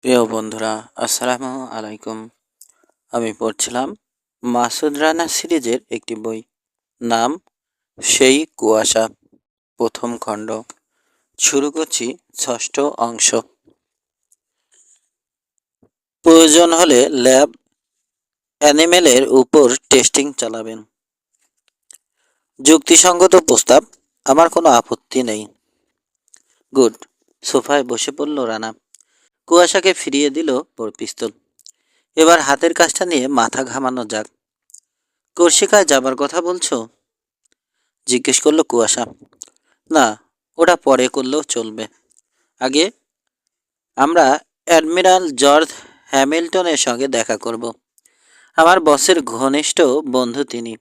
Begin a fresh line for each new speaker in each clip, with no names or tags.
প্রিয় বন্ধুরা, আসসালামু আলাইকুম। আমি পড়ছিলাম মাসুদ রানা সিরিজের একটি বই, নাম সেই কুয়াশা, প্রথম খণ্ড। শুরু করছি ষষ্ঠ অংশ। প্রয়োজন হলে ল্যাব অ্যানিমেলের উপর টেস্টিং চালাবেন। যুক্তিসঙ্গত প্রস্তাব, আমার কোনো আপত্তি নেই। গুড। সোফায় বসে পড়ল রানা। কুয়াশাকে ফিরিয়ে দিল ওর পিস্তল। এবার হাতের কাজটা নিয়ে মাথা ঘামানো যাক। কর্সিকায় যাবার কথা বলছো? জিজ্ঞেস করলো কুয়াশা। না, ওটা পরে করলেও চলবে। আগে আমরা অ্যাডমিরাল জর্জ হ্যামিল্টনের সঙ্গে দেখা করব। আমার বসের ঘনিষ্ঠ বন্ধু তিনি।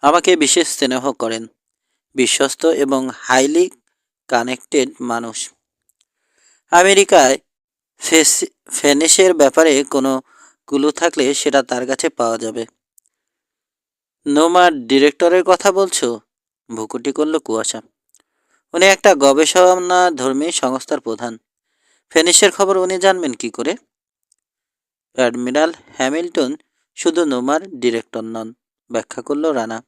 আমাকে বিশেষ স্নেহ করেন। বিশ্বস্ত এবং হাইলি কানেক্টেড মানুষ। আমেরিকায় ফেনিসের ব্যাপারে কোনো ক্লু থাকলে সেটা তার কাছে পাওয়া যাবে। নোমার ডিরেক্টরের কথা বলছো? ভুকুটি করল কুয়াশা। উনি একটা গবেষণা ধর্মী সংস্থার প্রধান। ফেনিসের খবর উনি জানবেন কি করে? অ্যাডমিরাল হ্যামিল্টন শুধু নোমার ডিরেক্টর নন, ব্যাখ্যা করল রানা।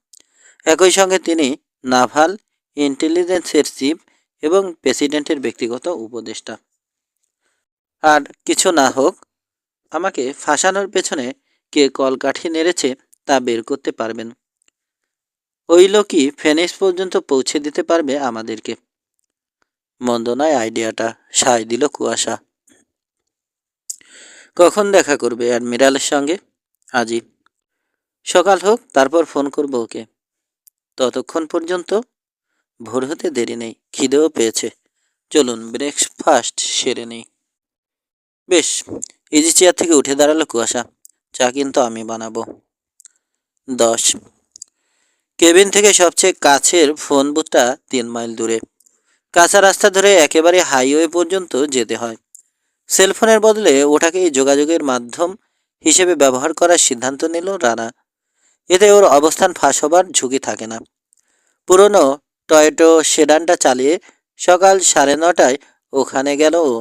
একই সঙ্গে তিনি নাভাল ইন্টেলিজেন্সের চিফ এবং প্রেসিডেন্টের ব্যক্তিগত উপদেষ্টা। আর কিছু না হোক, আমাকে ফাঁসানোর পেছনে কে কলকাঠি নেড়েছে তা বের করতে পারবেন। ওই লোকই ফেনিস পর্যন্ত পৌঁছে দিতে পারবে আমাদেরকে। মন্দ নয় আইডিয়াটা, সায় দিল কুয়াশা। কখন দেখা করবে অ্যাডমিরালের সঙ্গে? আজই। সকাল হোক, তারপর ফোন করব ওকে। ততক্ষণ পর্যন্ত ভোর হতে দেরি নেই, খিদেও পেয়েছে। চলুন ব্রেকফাস্ট সেরে নেই। বেশ। ইজি চেয়ার থেকে উঠে দাঁড়ালো কুয়াশা। চা কিন্তু আমি বানাবো। 10। কেবিন থেকে সবচেয়ে কাছের ফোন বুথটা 3 মাইল দূরে। কাঁচা রাস্তা ধরে একেবারে হাইওয়ে পর্যন্ত যেতে হয়। সেলফোনের বদলে ওটাকেই যোগাযোগের মাধ্যম হিসেবে ব্যবহার করার সিদ্ধান্ত নিল রানা। এতে ওর অবস্থান ফাঁস হবার ঝুঁকি থাকে না। পুরনো টয়োটো সেডানটা চালিয়ে সকাল 9:30টায় ওখানে গেল ও।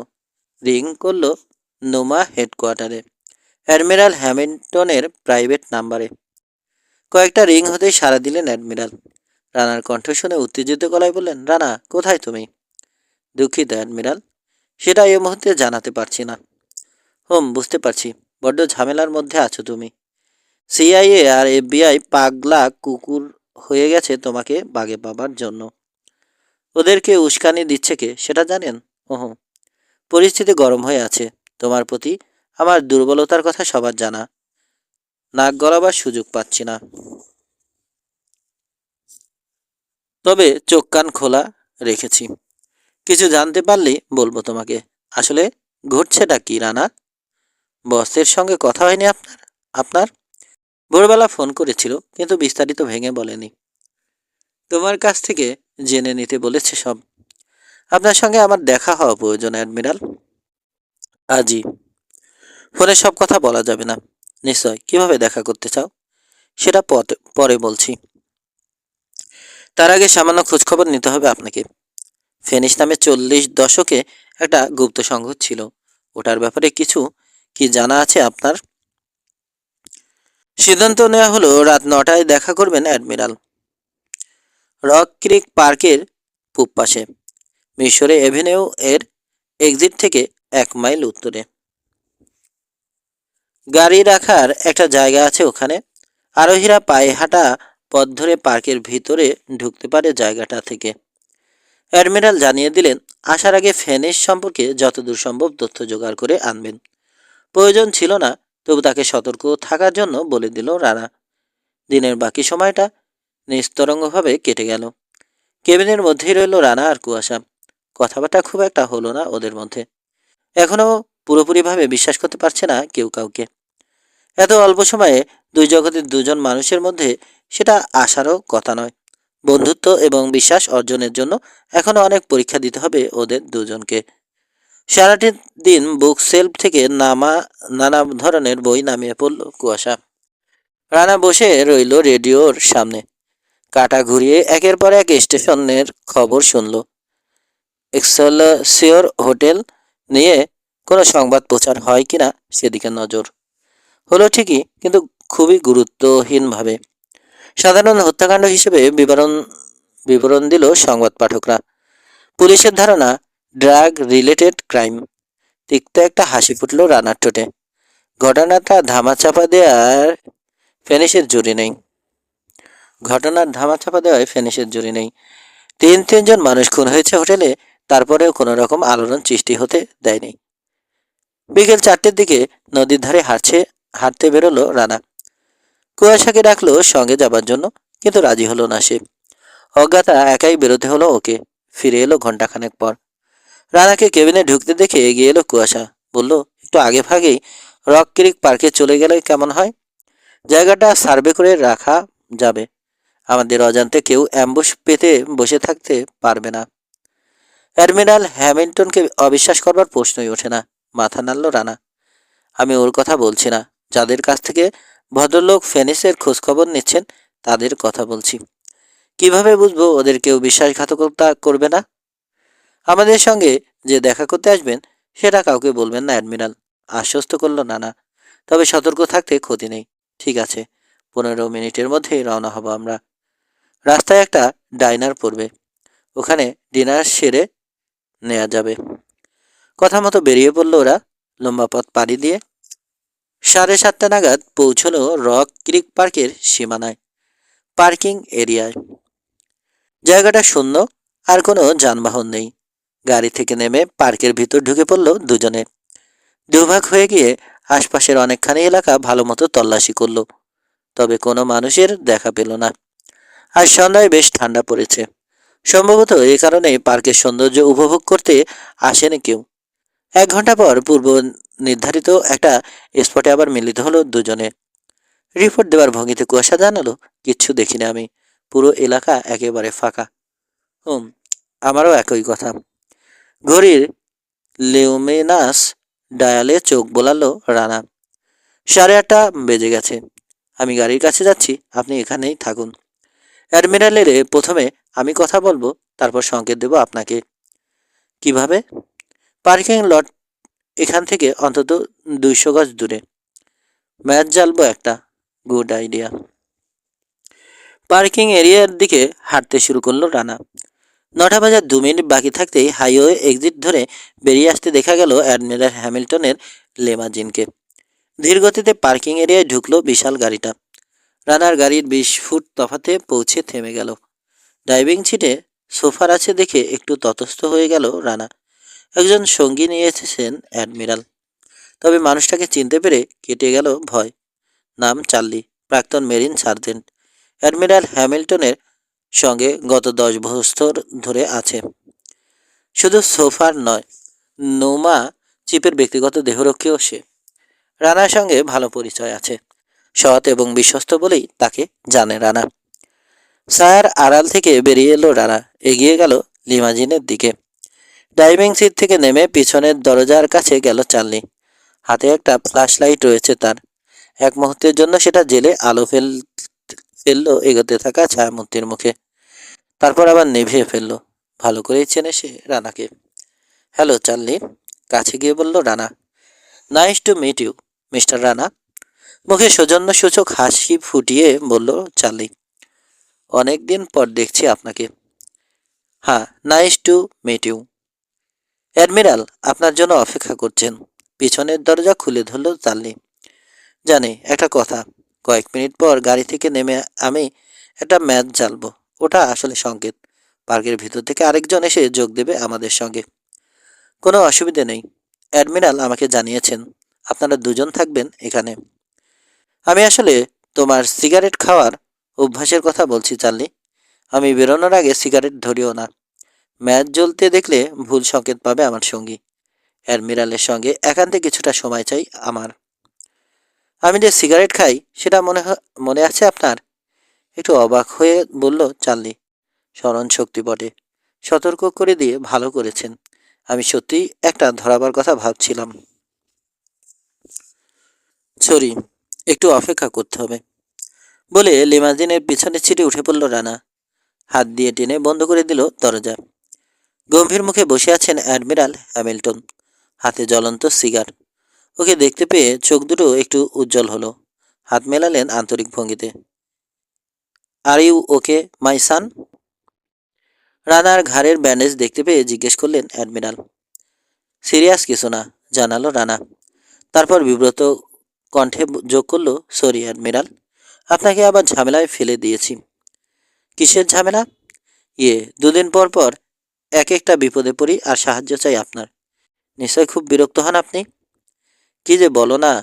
রিং করল নোমা হেডকোয়ার্টারে, অ্যাডমিরাল হ্যামিল্টনের প্রাইভেট নাম্বারে। কয়েকটা রিং হতেই সাড়া দিলেন অ্যাডমিরাল। রানার কণ্ঠ শুনে উত্তেজিত গলায় বললেন, রানা, কোথায় তুমি? দুঃখিত অ্যাডমিরাল, সেটা এই মুহূর্তে জানাতে পারছি না। বুঝতে পারছি, বড্ড ঝামেলার মধ্যে আছো তুমি। সিআইএ আর এফবিআই পাগলা কুকুর হয়ে গেছে তোমাকে বাগে পাবার জন্য। ওদেরকে উস্কানি দিচ্ছে কে সেটা জানেন? ওহ, পরিস্থিতি গরম হয়ে আছে। তোমার প্রতি আমার দুর্বলতার কথা সবার জানা। নাক গলাবার সুযোগ পাচ্ছি না। তবে চোখ কান খোলা রেখেছি। কিছু জানতে পারলেই বলবো তোমাকে। আসলে ঘটছেটা কি রানা? বসের সঙ্গে কথা হয়নি আপনার? আপনার ভোরবেলা ফোন করেছিল, কিন্তু বিস্তারিত ভেঙে বলেনি। তোমার কাছ থেকে জেনে নিতে বলেছে সব। আপনার সঙ্গে আমার দেখা হওয়া প্রয়োজন অ্যাডমিরাল, আজই। ফোনে সব কথা বলা যাবে না। নিশ্চয়, কিভাবে দেখা করতে চাও সেটা পরে বলছি। তার আগে সামান্য খোঁজখবর নিতে হবে আপনাকে। ফেনিস নামে 40 দশকে একটা গুপ্ত সংঘ ছিল। ওটার ব্যাপারে কিছু কি জানা আছে আপনার? সিদ্ধান্ত নেওয়া হলো রাত 9টায় দেখা করবেন অ্যাডমিরাল। রক ক্রিক পার্কের পূব পাশে, মিশরে এভিনিউ এর এক্সিট থেকে 1 মাইল উত্তরে। গাড়ি রাখার একটা জায়গা আছে ওখানে। আরোহীরা পায়ে হাঁটা পথ ধরে পার্কের ভিতরে ঢুকতে পারে জায়গাটা থেকে। অ্যাডমিরাল জানিয়ে দিলেন, আসার আগে ফেনিস সম্পর্কে যতদূর সম্ভব তথ্য জোগাড় করে আনবেন। প্রয়োজন ছিল না, তবু তাকে সতর্ক থাকার জন্য বলে দিল রানা। দিনের বাকি সময়টা নিস্তরঙ্গভাবে কেটে গেল। কেবিনের মধ্যেই রইল রানা আর কুয়াশা। কথাবার্তা খুব একটা হলো না ওদের মধ্যে। এখনও পুরোপুরিভাবে বিশ্বাস করতে পারছে না কেউ কাউকে। এত অল্প সময়ে দুই জগতের দুজন মানুষের মধ্যে সেটা আসারও কথা নয়। বন্ধুত্ব এবং বিশ্বাস অর্জনের জন্য এখনও অনেক পরীক্ষা দিতে হবে ওদের দুজনকে। সারাটি দিন বুক সেলফ থেকে নানা ধরনের বই নামিয়ে পড়ল কুয়াশা। রানা বসে রইল রেডিওর সামনে। কাটা ঘুরিয়ে একের পর এক স্টেশনের খবর শুনল। এক্সেলসিওর হোটেল নিয়ে কোনো সংবাদ প্রচার হয় কিনা সেদিকে নজর। হলো ঠিকই, কিন্তু খুবই গুরুত্বহীনভাবে। সাধারণ হত্যাকাণ্ড হিসেবে বিবরণ দিল সংবাদ পাঠকরা। পুলিশের ধারণা, ড্রাগ রিলেটেড ক্রাইম। তিক্ত একটা হাসি ফুটল রানার ঠোঁটে। ঘটনাটা ধামাচাপা দেওয়ার ফেনিসের জুড়ি নেই। ঘটনার ধামাচাপা দেওয়ায় ফেনিসের জুড়ি নেই। তিনজন মানুষ খুন হয়েছে হোটেলে, তারপরেও কোনো রকম আলোড়ন সৃষ্টি হতে দেয়নি। বিকেল 4টের দিকে নদীর ধারে হাঁটতে বেরোলো রানা। কুয়াশাকে ডাকলো সঙ্গে যাবার জন্য, কিন্তু রাজি হলো না সে। অজ্ঞাতা একাই বেরোতে হলো ওকে। ফিরে এলো ঘন্টাখানেক পর। রানাকে কেবিনে ঢুকতে দেখে এগিয়ে এলো কুয়াশা। বলল, একটু আগে ভাগেই রক ক্রিক পার্কে চলে গেলে কেমন হয়? জায়গাটা সার্ভে করে রাখা যাবে। আমাদের অজান্তে কেউ অ্যাম্বুশ পেতে বসে থাকতে পারবে না। অ্যাডমিরাল হ্যামিল্টনকে অবিশ্বাস করবার প্রশ্নই ওঠে না। মাথা নাড়ল রানা। আমি ওর কথা বলছি না, যাদের কাছ থেকে ভদ্রলোক ফেনিসের খোঁজখবর নিচ্ছেন তাদের কথা বলছি। কিভাবে বুঝবো ওদের কেউ বিশ্বাসঘাতকতা করবে না? আমাদের সঙ্গে যে দেখা করতে আসবেন সেটা কাউকে বলবেন না, অ্যাডমিরাল, আশ্বস্ত করল নানা। তবে সতর্ক থাকতে ক্ষতি নেই। ঠিক আছে, 15 মিনিটের মধ্যেই রওনা হব আমরা। রাস্তায় একটা ডাইনার পড়বে, ওখানে ডিনার সেরে নেওয়া যাবে। কথা মতো বেরিয়ে পড়ল ওরা। লম্বা পথ পাড়ি দিয়ে 7:30 নাগাদ পৌঁছলো রক ক্রিক পার্কের সীমানায়, পার্কিং এরিয়ায়। জায়গাটা শূন্য, আর কোনো যানবাহন নেই। গাড়ি থেকে নেমে পার্কের ভিতর ঢুকে পড়ল দুজনে। দুভাগ হয়ে গিয়ে আশপাশের অনেকখানি এলাকা ভালো মতো তল্লাশি করলো, তবে কোনো মানুষের দেখা পেল না। আজ সন্ধ্যায় বেশ ঠান্ডা পড়েছে। সম্ভবত এ কারণে পার্কের সৌন্দর্য উপভোগ করতে আসেনি কেউ। 1 ঘন্টা পর পূর্ব নির্ধারিত একটা স্পটে আবার মিলিত হলো দুজনে। রিপোর্ট দেওয়ার ভঙ্গিতে কুয়াশা জানালো, কিচ্ছু দেখিনি আমি, পুরো এলাকা একেবারে ফাঁকা। হুম, আমারও একই কথা। ঘড়ির লিউমিনাস ডায়ালে চোখ বোলালো রানা। 8:30 বেজে গেছে। আমি গাড়ির কাছে যাচ্ছি, আপনি এখানেই থাকুন। অ্যাডমিরালের প্রথমে আমি কথা বলবো, তারপর সংকেত দেব আপনাকে। কিভাবে? পার্কিং লট এখান থেকে অন্তত 200 গজ দূরে। ম্যাচ জ্বালবো একটা। Good idea. পার্কিং এরিয়ার দিকে হাঁটতে শুরু করলো রানা। 9টা বাজার 2 মিনিট বাকি থাকতেই হাইওয়ে এক্সিট ধরে বেরিয়ে আসতে দেখা গেল অ্যাডমিরাল হ্যামিল্টনের লেমাজিনকে। ধীরগতিতে পার্কিং এরিয়ায় ঢুকলো বিশাল গাড়িটা। রানার গাড়ির 20 ফুট তফাতে পৌঁছে থেমে গেল। ড্রাইভিং সিটে সোফার আছে দেখে একটু ততস্থ হয়ে গেল রানা। একজন সঙ্গী নিয়ে এসেছেন অ্যাডমিরাল। তবে মানুষটাকে চিনতে পেরে কেটে গেল ভয়। নাম চার্লি, প্রাক্তন মেরিন সার্জেন্ট। অ্যাডমিরাল হ্যামিল্টনের সঙ্গে গত 10 বছর ধরে আছে। শুধু সোফার নয়, নৌমা চিপের ব্যক্তিগত দেহরক্ষীও সে। রানার সঙ্গে ভালো পরিচয় আছে। সৎ এবং বিশ্বস্ত বলেই তাকে জানে রানা। ছায়ার আড়াল থেকে বেরিয়ে এলো রানা, এগিয়ে গেল লিমাজিনের দিকে। ড্রাইভিং সিট থেকে নেমে পিছনের দরজার কাছে গেল চার্লি। হাতে একটা ফ্ল্যাশ লাইট রয়েছে তার। এক মুহূর্তের জন্য সেটা জেলে আলো ফেললো এগোতে থাকা ছায়ামূর্তির মুখে। তারপর আবার নিভিয়ে ফেললো। ভালো করেই চেনে সে রানাকে। হ্যালো চার্লি, কাছে গিয়ে বলল Rana. Nice to meet you, mister Rana. মুখে সৌজন্যসূচক হাসি ফুটিয়ে বলল চার্লি। অনেক দিন পর দেখছি আপনাকে। হ্যাঁ, nice to meet you. Admiral আপনার জন্য অপেক্ষা করছেন। পিছনের দরজা খুলে ধরল চার্লি। জানি, একটা কথা, কয়েক মিনিট পর গাড়ি থেকে নেমে আমি একটা ম্যাচ জ্বালবো। ওটা আসলে সংকেত। পার্কের ভিতর থেকে আরেকজন এসে যোগ দেবে আমাদের সঙ্গে। কোনো অসুবিধে নেই। অ্যাডমিরাল আমাকে জানিয়েছেন আপনারা দুজন থাকবেন এখানে। আমি আসলে তোমার সিগারেট খাওয়ার অভ্যাসের কথা বলছি চার্লি। আমি বেরোনোর আগে সিগারেট ধরিও না। ম্যাচ জ্বলতে দেখলে ভুল সংকেত পাবে আমার সঙ্গী। অ্যাডমিরালের সঙ্গে একান্তে কিছুটা সময় চাই আমার। আমি যে সিগারেট খাই সেটা মনে আছে আপনার? একটু অবাক হয়ে বলল চার্লি। স্মরণ শক্তি বটে। সতর্ক করে দিয়ে ভালো করেছেন। আমি সত্যিই একটা ধরাবার কথা ভাবছিলাম। সরি, একটু অপেক্ষা করতে হবে বলে লিমাজিনের পিছনের সিটে উঠে পড়ল রানা। হাত দিয়ে টেনে বন্ধ করে দিল দরজা। গম্ভীর মুখে বসে আছেন অ্যাডমিরাল হ্যামিল্টন। হাতে জ্বলন্ত সিগার। ওকে দেখতে পেয়ে চোখ দুটো একটু উজ্জ্বল হলো। হাত মেলালেন আন্তরিক ভঙ্গিতে। আর ইউ ওকে মাই সান? রানার ঘাড়ের ব্যান্ডেজ দেখতে পেয়ে জিজ্ঞেস করলেন অ্যাডমিরাল। সিরিয়াস কিছু না, জানালো রানা। তারপর বিব্রত কণ্ঠে যোগ করলো, সরি অ্যাডমিরাল, আপনাকে আবার ঝামেলায় ফেলে দিয়েছি। কিসের ঝামেলা? দুদিন পর পর এক একটা বিপদে পড়ি আর সাহায্য চাই আপনার। নিশ্চয় খুব বিরক্ত হন আপনি। কি যে বলো না,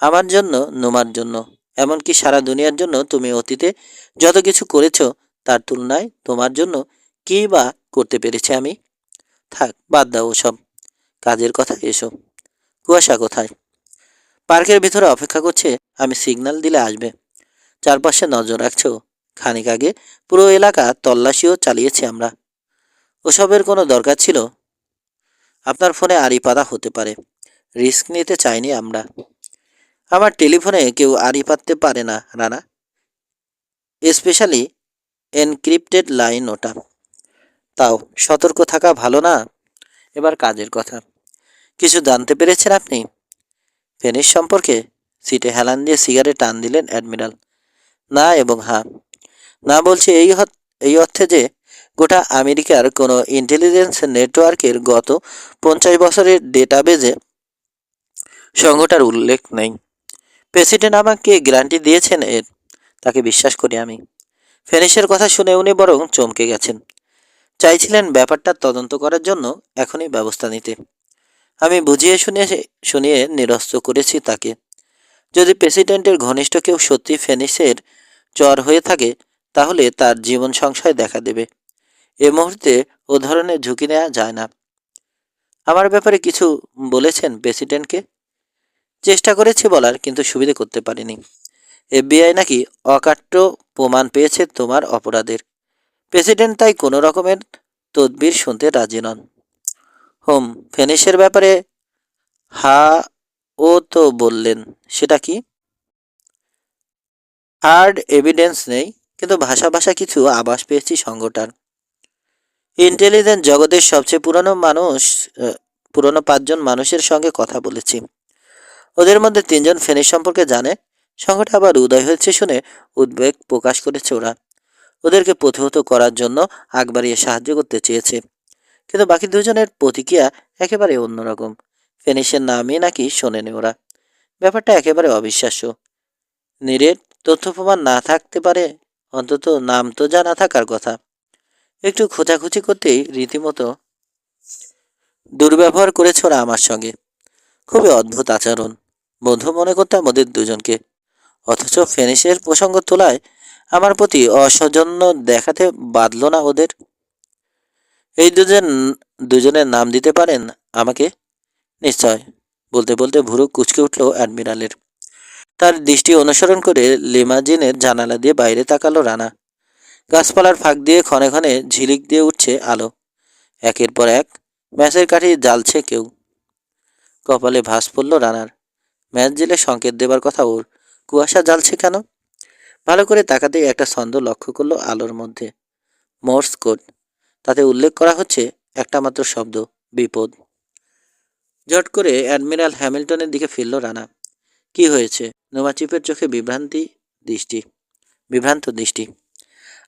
আমার জন্য, নোমার জন্য, এমনকি সারা দুনিয়ার জন্য তুমি অতীতে যত কিছু করেছ তার তুলনায় তোমার জন্য কী বা করতে পেরেছি আমি? থাক, বাদ দাও ওসব। কাজের কথা এসো। কুয়াশা কোথায়? পার্কের ভিতরে অপেক্ষা করছে, আমি সিগন্যাল দিলে আসবে। চারপাশে নজর রাখছো? খানিক আগে পুরো এলাকা তল্লাশিও চালিয়েছি আমরা। ওসবের কোনো দরকার ছিল? আপনার ফোনে আড়ি পাতা হতে পারে, রিস্ক নিতে চাইনি আমরা। আমার টেলিফোনে কেউ আড়ি পাততে পারে না রানা, স্পেশালি এনক্রিপ্টেড লাইন ওটা। তাও সতর্ক থাকা ভালো না? এবার কাজের কথা। কিছু জানতে পেরেছেন আপনি ফেনিস সম্পর্কে? সিটে হেলান দিয়ে সিগারেট টান দিলেন অ্যাডমিরাল। না এবং হ্যাঁ। না বলছি এই অর্থে যে গোটা আমেরিকার কোনো ইন্টেলিজেন্স নেটওয়ার্কের গত 50 বছরের ডেটাবেজে সংঘটার উল্লেখ নেই। প্রেসিডেন্ট আমাকে গ্যারান্টি দিয়েছেন এর, তাকে বিশ্বাস করি আমি। ফেনিসের কথা শুনে উনি বরং চমকে গেছেন। চাইছিলেন ব্যাপারটা তদন্ত করার জন্য এখনই ব্যবস্থা নিতে। আমি বুঝিয়ে শুনিয়ে নিরস্ত করেছি তাকে। যদি প্রেসিডেন্টের ঘনিষ্ঠ কেউ সত্যি ফেনিসের চর হয়ে থাকে, তাহলে তার জীবন সংশয় দেখা দেবে। এ মুহূর্তে ও ধরনের ঝুঁকি নেওয়া যায় না। আমার ব্যাপারে কিছু বলেছেন প্রেসিডেন্টকে? চেষ্টা করেছি বলার, কিন্তু সুবিধে করতে পারিনি। এফবিআই নাকি অকাট্য প্রমাণ পেয়েছে তোমার অপরাধের। প্রেসিডেন্ট তাই কোনো রকমের তদবির শুনতে রাজি নন। ফেনিসের ব্যাপারে হা ও তো বললেন, সেটা কি? হার্ড এভিডেন্স নেই, কিন্তু ভাষা ভাষা কিছু আভাস পেয়েছি সংঘটার। ইন্টেলিজেন্স জগতের সবচেয়ে পুরনো 5জন মানুষের সঙ্গে কথা বলেছি। ওদের মধ্যে 3জন ফেনিস সম্পর্কে জানে। সংঘটা আবার উদয় হয়েছে শুনে উদ্বেগ প্রকাশ করেছে ওরা। ওদেরকে প্রতিহত করার জন্য আগ বাড়িয়ে সাহায্য করতে চেয়েছে। কিন্তু বাকি 2জনের প্রতিক্রিয়া একেবারে অন্যরকম। ফেনিসের নামই নাকি শোনেনি ওরা। ব্যাপারটা একেবারে অবিশ্বাস্য। নিরেট তথ্য প্রমাণ না থাকতে পারে, অন্তত নাম তো জানা থাকার কথা। একটু খোঁজাখুঁজি করতেই রীতিমতো দুর্ব্যবহার করেছে ওরা আমার সঙ্গে। খুবই অদ্ভুত আচরণ। বন্ধু মনে করতাম ওদের 2জনকে, অথচ ফেনিসের প্রসঙ্গ তোলায় আমার প্রতি অসৌজন্য দেখাতে বাধল না ওদের। এই দুজনের নাম দিতে পারেন আমাকে? নিশ্চয়। বলতে বলতে ভুরু কুঁচকে উঠল অ্যাডমিরালের। তার দৃষ্টি অনুসরণ করে লিমাজিনের জানালা দিয়ে বাইরে তাকালো রানা। গাছপালার ফাঁক দিয়ে ক্ষণে ক্ষণে ঝিলিক দিয়ে উঠছে আলো। একের পর এক ম্যাচের কাঠি জ্বালছে কেউ। কপালে ভাঁজ পড়ল রানার। ম্যাচ জেলে সংকেত দেবার কথা ওর, কুয়াশা জ্বালছে কেন? ভালো করে তাকাতেই একটা ছন্দ লক্ষ্য করলো আলোর মধ্যে। Morse code. তাতে উল্লেখ করা হচ্ছে একটা মাত্র শব্দ, বিপদ। ঝট করে অ্যাডমিরাল হ্যামিল্টনের দিকে ফিরল রানা। কি হয়েছে? নোমাচিপের চোখে বিভ্রান্ত দৃষ্টি।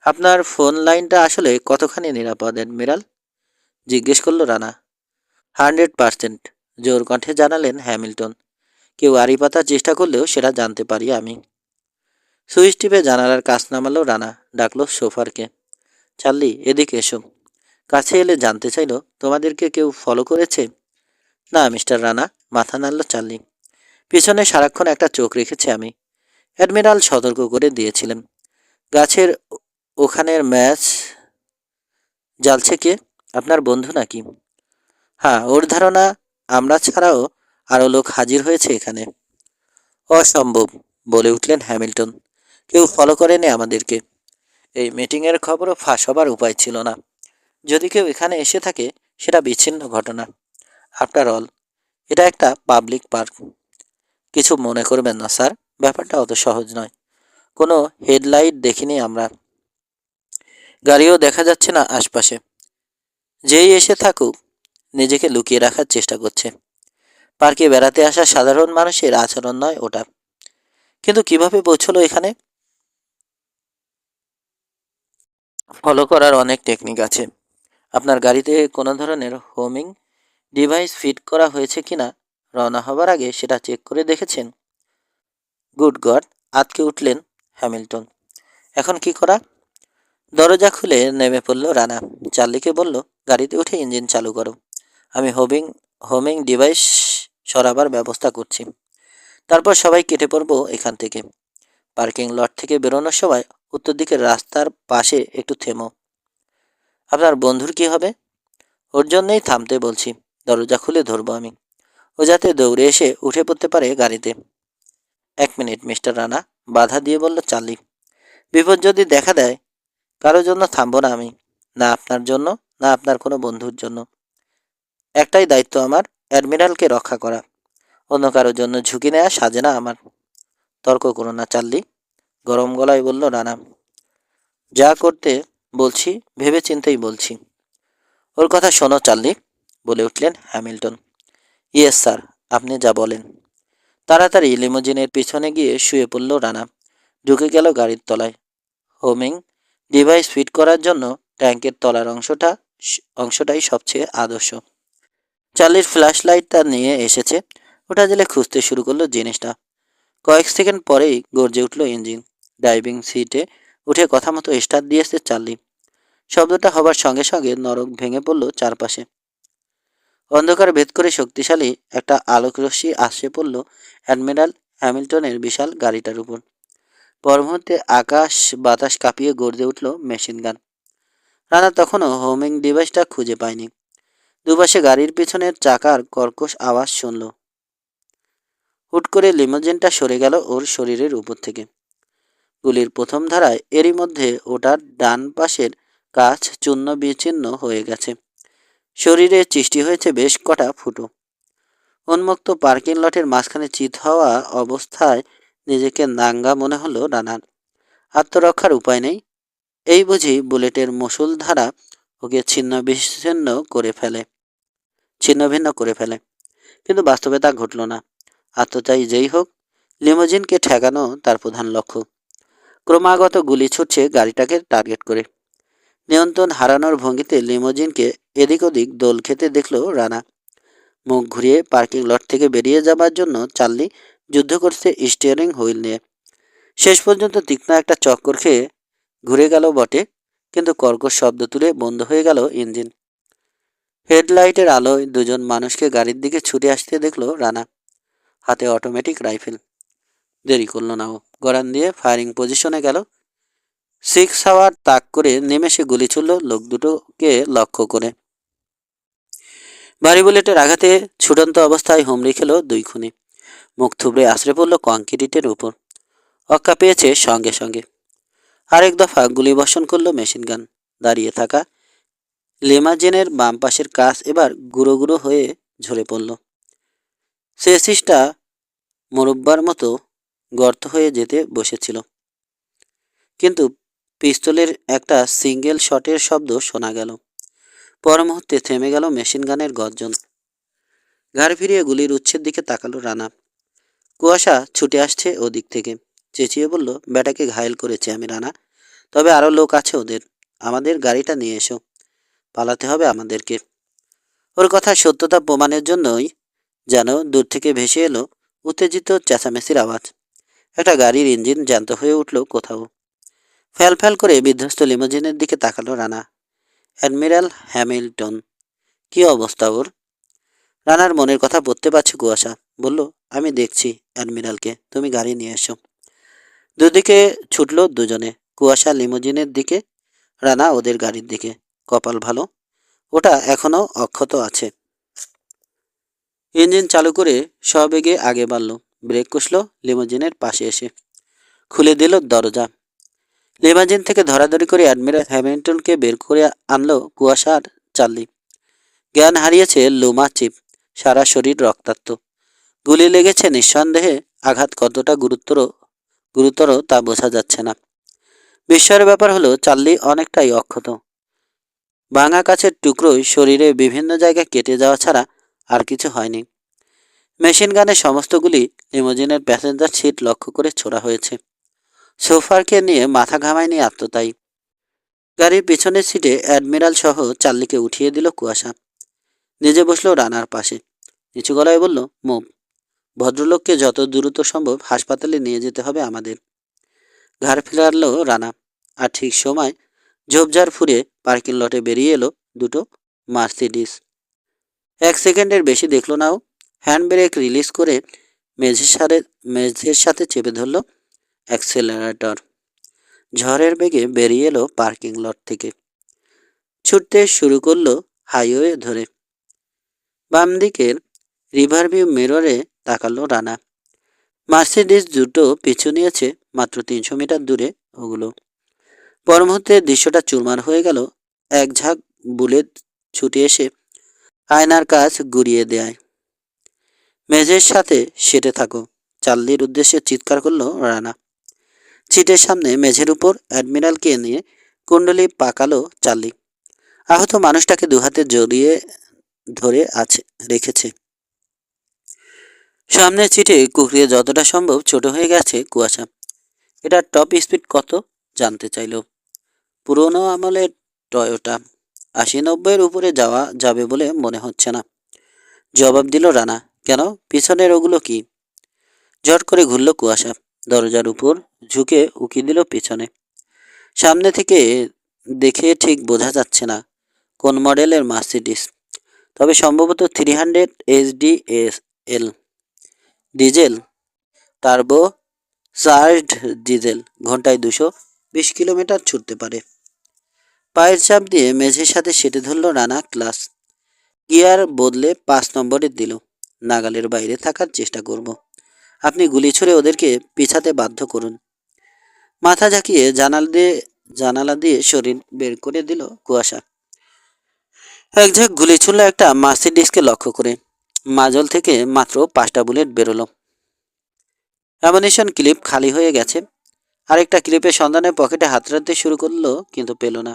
আপনার ফোন লাইনটা আসলে কতখানি নিরাপদ অ্যাডমিরাল? জিজ্ঞেস করল রানা। 100%, জোর কণ্ঠে জানালেন হ্যামিল্টন। কেউ আড়ি পাতার চেষ্টা করলেও সেটা জানতে পারি আমি। সুইচ টিপে জানালার কাছ নামালো রানা। ডাকলো সোফারকে। চার্লি, এদিকে এসো। কাছে এলে জানতে চাইল, তোমাদেরকে কেউ ফলো করেছে? না মিস্টার রানা, মাথা নাড়ল চার্লি। পিছনে সারাক্ষণ একটা চোখ রেখেছি আমি। অ্যাডমিরাল সতর্ক করে দিয়েছিলেন। গাছের ওখানের ম্যাচ জ্বালছে কে? আপনার বন্ধু নাকি? হ্যাঁ, ওর ধারণা আমরা ছাড়াও আরও লোক হাজির হয়েছে এখানে। অসম্ভব, বলে উঠলেন হ্যামিল্টন। কেউ ফলো করেনি আমাদেরকে। এই মিটিংয়ের খবরও ফাঁস হবার উপায় ছিল না। যদি কেউ এখানে এসে থাকে, সেটা বিচ্ছিন্ন ঘটনা। আফটার অল, এটা একটা পাবলিক পার্ক। কিছু মনে করবেন না স্যার, ব্যাপারটা অত সহজ নয়। কোনো হেডলাইট দেখিনি আমরা, গাড়িও দেখা যাচ্ছে না আশপাশে। যেই এসে থাকুক, নিজেকে লুকিয়ে রাখার চেষ্টা করছে। পার্কে বেড়াতে আসা সাধারণ মানুষের আচরণ নয় ওটা। কিন্তু কিভাবে পৌঁছলো এখানে? ফলো করার অনেক টেকনিক আছে। আপনার গাড়িতে কোনো ধরনের হোমিং ডিভাইস ফিট করা হয়েছে কিনা রওনা হবার আগে সেটা চেক করে দেখেছেন? গুড গড, আতকে উঠলেন হ্যামিল্টন। এখন কি করা? দরজা খুলে নেমে পড়ল রানা। চার্লিকে বলল, গাড়িতে উঠে ইঞ্জিন চালু করো। আমি হোমিং ডিভাইস সরাবার ব্যবস্থা করছি। তারপর সবাই কেটে পড়ব এখান থেকে। পার্কিং লট থেকে বেরোনোর সময় উত্তর দিকের রাস্তার পাশে একটু থেমো। আপনার বন্ধুর কি হবে? ওর জন্যই থামতে বলছি। দরজা খুলে ধরবো আমি। ও যাতে দৌড়ে এসে উঠে পড়তে পারে গাড়িতে। 1 মিনিট মিস্টার রানা, বাধা দিয়ে বলল চার্লি। বিপদ যদি দেখা দেয়, কারোর জন্য থামবো না আমি। না আপনার জন্য, না আপনার কোনো বন্ধুর জন্য। একটাই দায়িত্ব আমার, অ্যাডমিরালকে রক্ষা করা। অন্য কারোর জন্য ঝুঁকি নেওয়া সাজে না আমার। তর্ক করো না চার্লি, গরম গলায় বলল রানা। যা করতে বলছি ভেবে চিন্তেই বলছি। ওর কথা শোনো চার্লি, বলে উঠলেন হ্যামিল্টন। ইয়েস স্যার, আপনি যা বলেন। তাড়াতাড়ি লিমোজিনের পিছনে গিয়ে শুয়ে পড়ল রানা। ঢুকে গেল গাড়ির তলায়। হোমিং ডিভাইস ফিট করার জন্য ট্যাঙ্কের তলার অংশটাই সবচেয়ে আদর্শ। চার্লির ফ্ল্যাশ লাইটটা নিয়ে এসেছে। ওটা জেলে খুঁজতে শুরু করলো জিনিসটা। কয়েক সেকেন্ড পরেই গর্জে উঠল ইঞ্জিন। ড্রাইভিং সিটে উঠে কথা মতো স্টার্ট দিয়েছে চার্লি। শব্দটা হবার সঙ্গে সঙ্গে নরক ভেঙে পড়ল চারপাশে। অন্ধকার ভেদ করে শক্তিশালী একটা আলোক রশ্মি আসে পড়ল অ্যাডমিরাল হ্যামিল্টনের বিশাল গাড়িটার উপর। পর মুহূর্তে আকাশ বাতাস কাঁপিয়ে গর্জে উঠল মেশিন গান। রানা তখনও হোমিং ডিভাইসটা খুঁজে পায়নি। দুপাশে গাড়ির পিছনের চাকার কর্কশ আওয়াজ শুনল। হুট করে লিমোজিনটা সরে গেল ওর শরীরের উপর থেকে। গুলির প্রথম ধারায় এরই মধ্যে ওটার ডান পাশের কাছ চূর্ণ বিচ্ছিন্ন হয়ে গেছে। শরীরে সৃষ্টি হয়েছে বেশ কটা ফুটো। উন্মুক্ত পার্কিং লটের মাঝখানে চিত হওয়া অবস্থায় নিজেকে নাঙ্গা মনে হলো রানার। আত্মরক্ষার উপায় নেই। এই বুঝি বুলেটের মসুল ধারা ওকে ছিন্ন ভিন্ন করে ফেলে। কিন্তু বাস্তবে তা ঘটল না। আত্মচাই যেই হোক, লিমোজিনকে ঠেকানো তার প্রধান লক্ষ্য। ক্রমাগত গুলি ছুটছে গাড়িটাকে টার্গেট করে। নিয়ন্ত্রণ হারানোর ভঙ্গিতে লিমোজিনকে এদিক ওদিক দোল খেতে দেখল রানা। মুখ ঘুরিয়ে পার্কিং লট থেকে বেরিয়ে যাবার জন্য চার্লি যুদ্ধ করছে স্টিয়ারিং হুইল নিয়ে। শেষ পর্যন্ত তীক্ষ্ণ একটা চক্কর খেয়ে ঘুরে গেল বটে, কিন্তু কর্কশ শব্দ তুলে বন্ধ হয়ে গেল ইঞ্জিন। হেডলাইটের আলোয় দুজন মানুষকে গাড়ির দিকে ছুটে আসতে দেখল রানা। হাতে অটোমেটিক রাইফেল। দেরি করল না ও, গড়ান দিয়ে ফায়ারিং পজিশনে গেল। 6 আওয়ার তাক করে নেমেষে গুলি ছুড়ল লোক দুটোকে লক্ষ্য করে। ভারী বুলেটের আঘাতে ছুটন্ত অবস্থায় হুমড়ি খেল দুই খুনি। মুখ থুবড়ে আছড়ে পড়ল কংক্রিটের উপর। অক্কা পেয়েছে সঙ্গে সঙ্গে। আরেক দফা গুলি বর্ষণ করল মেশিন গান। দাঁড়িয়ে থাকা লিমাজিনের বাম পাশের কাচ এবার গুঁড়ো গুঁড়ো হয়ে ঝরে পড়ল। চেসিসটা মুরব্বার মতো গর্ত হয়ে যেতে বসেছিল। কিন্তু পিস্তলের একটা সিঙ্গেল শটের শব্দ শোনা গেল। পর মুহূর্তে থেমে গেল মেশিন গানের গর্জন। ঘাড় ফিরিয়ে গুলির উৎসের দিকে তাকালো রানা। কুয়াশা ছুটে আসছে ওদিক থেকে। চেঁচিয়ে বলল, ব্যাটাকে ঘায়েল করেছে আমি রানা। তবে আরও লোক আছে ওদের। আমাদের গাড়িটা নিয়ে এসো। পালাতে হবে আমাদেরকে। ওর কথার সত্যতা প্রমাণের জন্যই যেন দূর থেকে ভেসে এলো উত্তেজিত চেঁচামেচির আওয়াজ। একটা গাড়ির ইঞ্জিন জ্যান্ত হয়ে উঠল কোথাও। ফ্যাল ফ্যাল করে বিধ্বস্ত লিমোজিনের দিকে তাকালো রানা। Admiral Hamilton. কি অবস্থা ওর? রানার মনের কথা পড়তে পারছে কুয়াশা। বলল, আমি দেখছি অ্যাডমিরালকে, তুমি গাড়ি নিয়ে এসো। দুদিকে ছুটল দুজনে। কুয়াশা লিমোজিনের দিকে, রানা ওদের গাড়ির দিকে। কপাল ভালো, ওটা এখনো অক্ষত আছে। ইঞ্জিন চালু করে সবেগে আগে বাড়ল। ব্রেক কষল লিমোজিনের পাশে এসে। খুলে দিল দরজা। লিমোজিন থেকে ধরাধরি করে অ্যাডমিরাল হ্যামিল্টনকে বের করে আনলো কুয়াশা আর চার্লি। জ্ঞান হারিয়েছে লুমা চিপ। সারা শরীর রক্তাক্ত। গুলি লেগেছে নিঃসন্দেহে। আঘাত কতটা গুরুতর তা বোঝা যাচ্ছে না। বিস্ময়ের ব্যাপার হলো চার্লি অনেকটাই অক্ষত। ভাঙা কাছের টুকরোয় শরীরে বিভিন্ন জায়গায় কেটে যাওয়া ছাড়া আর কিছু হয়নি। মেশিন গানের সমস্ত গুলি লিমোজিনের প্যাসেঞ্জার সিট লক্ষ্য করে ছোড়া হয়েছে। সোফারকে নিয়ে মাথা ঘামায়নি আত্মতায়ী। গাড়ির পিছনের সিটে অ্যাডমিরাল সহ চার্লিকে উঠিয়ে দিল কুয়াশা। নিজে বসলো রানার পাশে। নিচু গলায় বলল, মুভ। ভদ্রলোককে যত দ্রুত সম্ভব হাসপাতালে নিয়ে যেতে হবে আমাদের। ঘাড় ফেরাল রানা। আর ঠিক সময় ঝোপঝাড় ফুরে পার্কিং লটে বেরিয়ে এলো দুটো মার্সিডিস। 1 সেকেন্ডের বেশি দেখলো না ও। হ্যান্ড ব্রেক রিলিজ করে মেঝের সাথে চেপে ধরল অ্যাক্সেলারেটর। ঝড়ের বেগে বেরিয়ে এলো পার্কিং লট থেকে। ছুটতে শুরু করলো হাইওয়ে ধরে। বাম দিকের রিভারভিউ মিররে তাকালো রানা। মার্সিডিস দুটো পিছু নিয়েছে মাত্র 300 মিটার দূরে ওগুলো। পর মুহূর্তে দৃশ্যটা চুরমার হয়ে গেল। এক ঝাঁক বুলেট ছুটে এসে আয়নার কাজ গুড়িয়ে দেয়। মেঝের সাথে সেটে থাকো, চার্লির উদ্দেশ্যে চিৎকার করলো রানা। সিটের সামনে মেঝের উপর অ্যাডমিরালকে নিয়ে কুণ্ডলি পাকালো চার্লি। আহত মানুষটাকে দুহাতে জড়িয়ে ধরে রেখেছে। সামনের সিটে কুকড়িয়ে যতটা সম্ভব ছোট হয়ে গেছে কুয়াশা। এটা টপ স্পিড কত জানতে চাইল। পুরনো আমলের টয়োটা, 80-90-এর উপরে যাওয়া যাবে বলে মনে হচ্ছে না, জবাব দিল রানা। কেন, পিছনের ওগুলো কি? ঝট করে ঘুরল কুয়াশা। দরজার উপর ঝুঁকে উকি দিল পিছনে। সামনে থেকে দেখে ঠিক বোঝা যাচ্ছে না কোন মডেলের মার্সিডিস, তবে সম্ভবত 300 SDSL diesel, turbo charged diesel. ঘন্টায় 220 কিলোমিটার ছুটতে পারে। পায়ের চাপ দিয়ে মেঝের সাথে সেটে ধরল রানা। ক্লাস গিয়ার বদলে 5 নম্বরের দিল। নাগালের বাইরে থাকার চেষ্টা করব। আপনি গুলি ছুড়ে ওদেরকে পিছাতে বাধ্য করুন। মাথা ঝাঁকিয়ে জানালা দিয়ে শরীর বের করে দিল কুয়াশা। এক ঝাঁক গুলি ছুড়ল একটা মার্সিডিসকে লক্ষ্য করে। মাজল থেকে মাত্র 5টা বুলেট বেরোলো। অ্যামুনিশন ক্লিপ খালি হয়ে গেছে। আরেকটা ক্লিপের সন্ধানে পকেটে হাতড়াতে শুরু করলো, কিন্তু পেল না।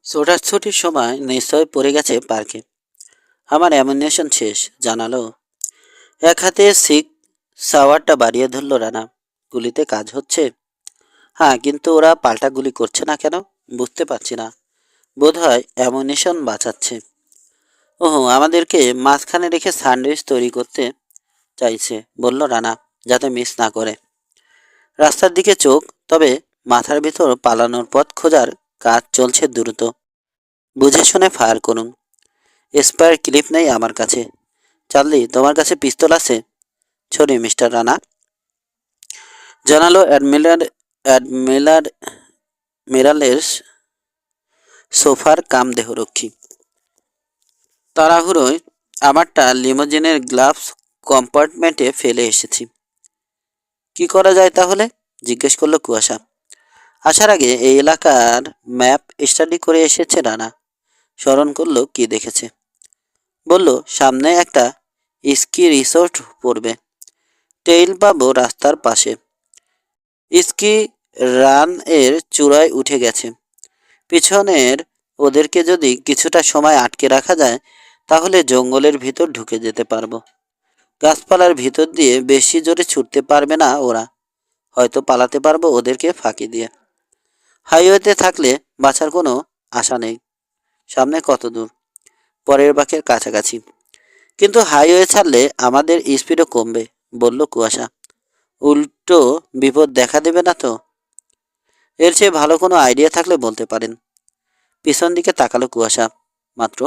ছোটাছুটির সময় নিশ্চয় পড়ে গেছে পার্কে। আমার অ্যামুনিশন শেষ, জানালো। এক হাতে সিক সাওয়ারটা বাড়িয়ে ধরল রানা। গুলিতে কাজ হচ্ছে? হ্যাঁ, কিন্তু ওরা পাল্টা গুলি করছে না কেন বুঝতে পারছি না। বোধহয় অ্যামুনিশন বাঁচাচ্ছে। ওহো, আমাদেরকে মাঝখানে রেখে স্যান্ডউইচ তৈরি করতে চাইছে, বলল রানা, যাতে মিস না করে। রাস্তার দিকে চোখ, তবে মাথার ভিতর পালানোর পথ খোঁজার কাজ চলছে দ্রুত। বুঝে শুনে ফায়ার করুন। স্পায়ার ক্লিপ নেই আমার কাছে। চার্লি, তোমার কাছে পিস্তল আছে? ছড়ি মিস্টার রানা, জানালো অ্যাডমিরালের সোফার কাম দেহরক্ষী। তাড়াহুড়োয় আমারটা লিমোজিনের গ্লাভস কম্পার্টমেন্টে ফেলে এসেছি। কি করা যায় তাহলে? জিজ্ঞেস করলো কুয়াশা। আসার আগে এই এলাকার ম্যাপ স্টাডি করে এসেছে রানা। স্মরণ করলো কি দেখেছে। বলল, সামনে একটা স্কি রিসোর্ট পড়বে। টেইল পাবো রাস্তার পাশে। স্কি রান এর চূড়ায় উঠে গেছে। পিছনের ওদেরকে যদি কিছুটা সময় আটকে রাখা যায়, তাহলে জঙ্গলের ভিতর ঢুকে যেতে পারবো। গাছপালার ভিতর দিয়ে বেশি জোরে ছুটতে পারবে না ওরা। হয়তো পালাতে পারবো ওদেরকে ফাঁকি দিয়ে। হাইওয়েতে থাকলে বাঁচার কোনো আশা নেই। সামনে কত দূর? পরের বাঁকের কাছাকাছি। কিন্তু হাইওয়ে ছাড়লে আমাদের স্পিডও কমবে, বলল কুয়াশা। উল্টো বিপদ দেখা দেবে না তো? এর চেয়ে ভালো কোনো আইডিয়া থাকলে বলতে পারেন। পিছন দিকে তাকালো কুয়াশা। মাত্র